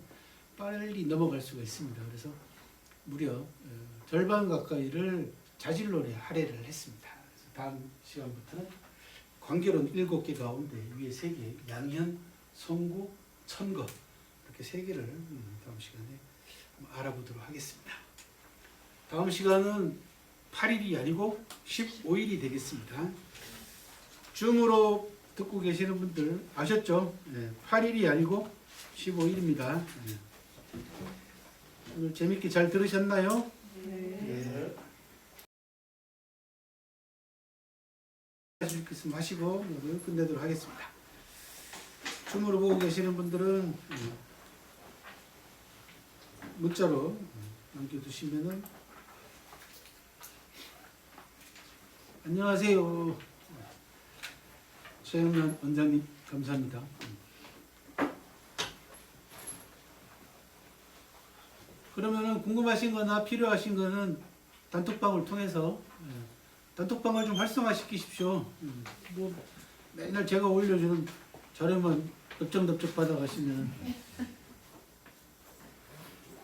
빨리 넘어갈 수가 있습니다. 그래서 무려 절반 가까이를 자질론에 할애를 했습니다. 그래서 다음 시간부터는 관계론 7개 가운데 위에 3개, 양현, 송구, 천거 이렇게 3개를 다음 시간에 알아보도록 하겠습니다. 다음 시간은 8일이 아니고 15일이 되겠습니다. 줌으로 듣고 계시는 분들 아셨죠? 8일이 아니고 15일입니다. 오늘 재밌게 잘 들으셨나요? 네. 하실 것 있으면 하시고 오늘 끝내도록 하겠습니다. 줌으로 보고 계시는 분들은 문자로 남겨두시면은 안녕하세요. 최영란 원장님 감사합니다. 그러면은 궁금하신 거나 필요하신 거는 단톡방을 통해서 단톡방을 좀 활성화시키십시오. 뭐 맨날 제가 올려주는 자료만 덥적덥적 받아가시면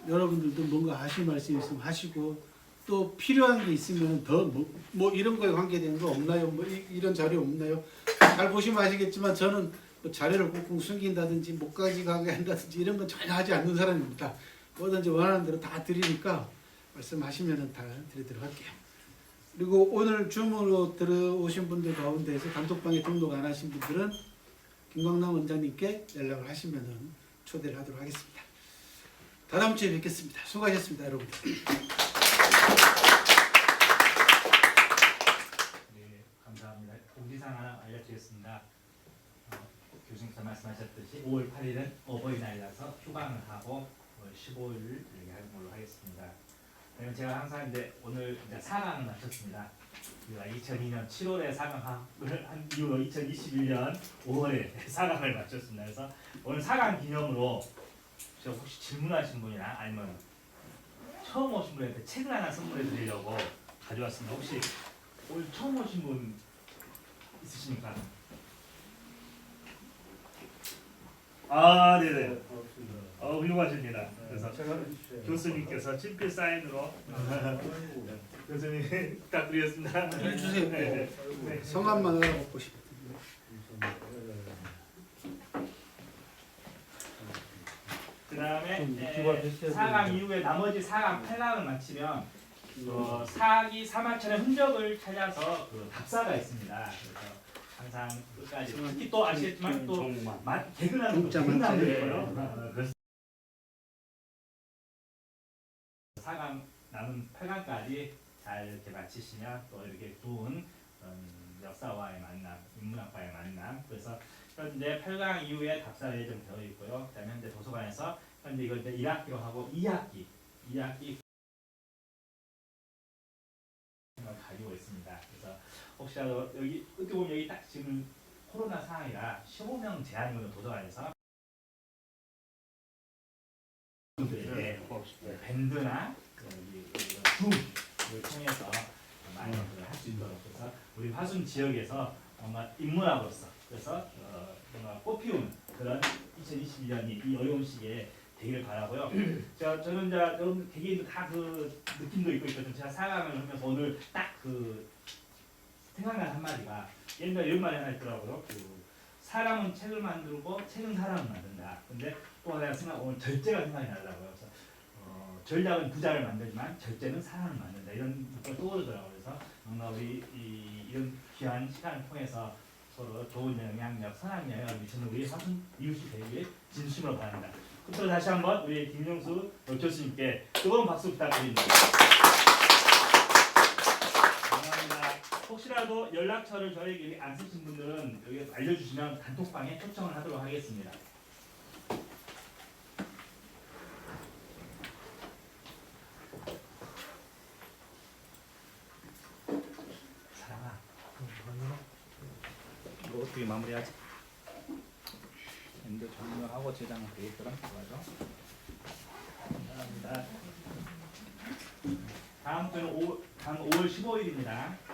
여러분들도 뭔가 하실 말씀 있으면 하시고 또 필요한 게 있으면 더 뭐 이런 거에 관계된 거 없나요? 뭐 이런 자료 없나요? 잘 보시면 아시겠지만 저는 뭐 자료를 꽁꽁 숨긴다든지 못 가져가게 한다든지 이런 건 전혀 하지 않는 사람입니다. 뭐든지 원하는 대로 다 드리니까 말씀하시면 다 드리도록 할게요. 그리고 오늘 줌으로 들어오신 분들 가운데에서 단톡방에 등록 안 하신 분들은 김광남 원장님께 연락을 하시면 초대를 하도록 하겠습니다. 다음 주에 뵙겠습니다. 수고하셨습니다, 여러분들. 네, 감사합니다. 공지사항 하나 알려드리겠습니다. 교수님께서 말씀하셨듯이 5월 8일은 어버이날이라서 휴강을 하고 5월 15일 이렇게 하는 걸로 하겠습니다. 그러면 제가 항상 이제 오늘 이제 4강을 마쳤습니다. 우리가 2002년 7월에 4강을 한 이후로 2021년 5월에 4강을 마쳤습니다. 그래서 오늘 4강 기념으로 혹시 질문하신 분이나 아니면 처음 오신 분한테 책을 하나 선물해 드리려고 가져왔습니다. 혹시 오늘 처음 오신 분 있으십니까? 아, 네네. 훌륭하십니다. 그래서 교수님께서 친필 사인으로 교수님 부탁드리겠습니다. 일 주세요. 네. 네. 성함만 알아보고 싶은데. 그 다음에 좀 유튜브가 됐어야 4강 되는데. 이후에 나머지 4강, 8강을 마치면 사기 사마천의 흔적을 찾아서 그 답사가 있습니다. 그래서 항상 끝까지 특히 또 아시겠지만 또 개근하는 문자 개근하는 문자. 거예요. 그래서 4강 남은 8강까지 잘 이렇게 마치시면 또 이렇게 좋은 역사와의 만남, 인문학과의 만남. 그래서 현재 8강 이후에 답사 예정되어 있고요. 그다음에 현재 도서관에서 현재 이걸 이제 1학기로 하고 2학기 가지고 있습니다. 그래서 혹시라도 여기 어떻게 보면 여기 딱 지금 코로나 상황이라 15명 제한이거든요. 도서관에서 밴드나 줌을 통해서 많이 할 수 있도록 그래서 우리 화순 지역에서 뭔가 인문학으로서 그래서 뭔가 꽃피우는 그런 2022년이 이 어려운 시기에 되기를 바라고요. 저는 이제 여러분 개개인도 다 그 느낌도 있고 있거든요. 제가 4강을 하면서 오늘 딱 그 생각난 한마디가 옛날에 이런 말이 하나 있더라고요. 그 사람은 책을 만들고 책은 사람을 만든다. 근데 또 내가 오늘 절제가 생각이 나더라고요. 그래서 전략은 부자를 만들지만 절제는 사람을 만든다. 이런 것가 떠오르더라고요. 그래서 뭔가 우리 이런 귀한 시간을 통해서 서로 좋은 영향력, 선한 영향을 미치는 우리 화순 이웃이 되길 진심으로 바랍니다. 끝으로 다시 한번 우리 김용수 교수님께 뜨거운 박수 부탁드립니다. 감사합니다. 혹시라도 연락처를 저에게 안 쓰신 분들은 여기 알려주시면 단톡방에 초청을 하도록 하겠습니다. 사랑아, 이거 어떻게 마무리하지? 엔드 종료하고 저장 되겠더라. 맞아. 감사합니다. 다음 주는 5월 15일입니다.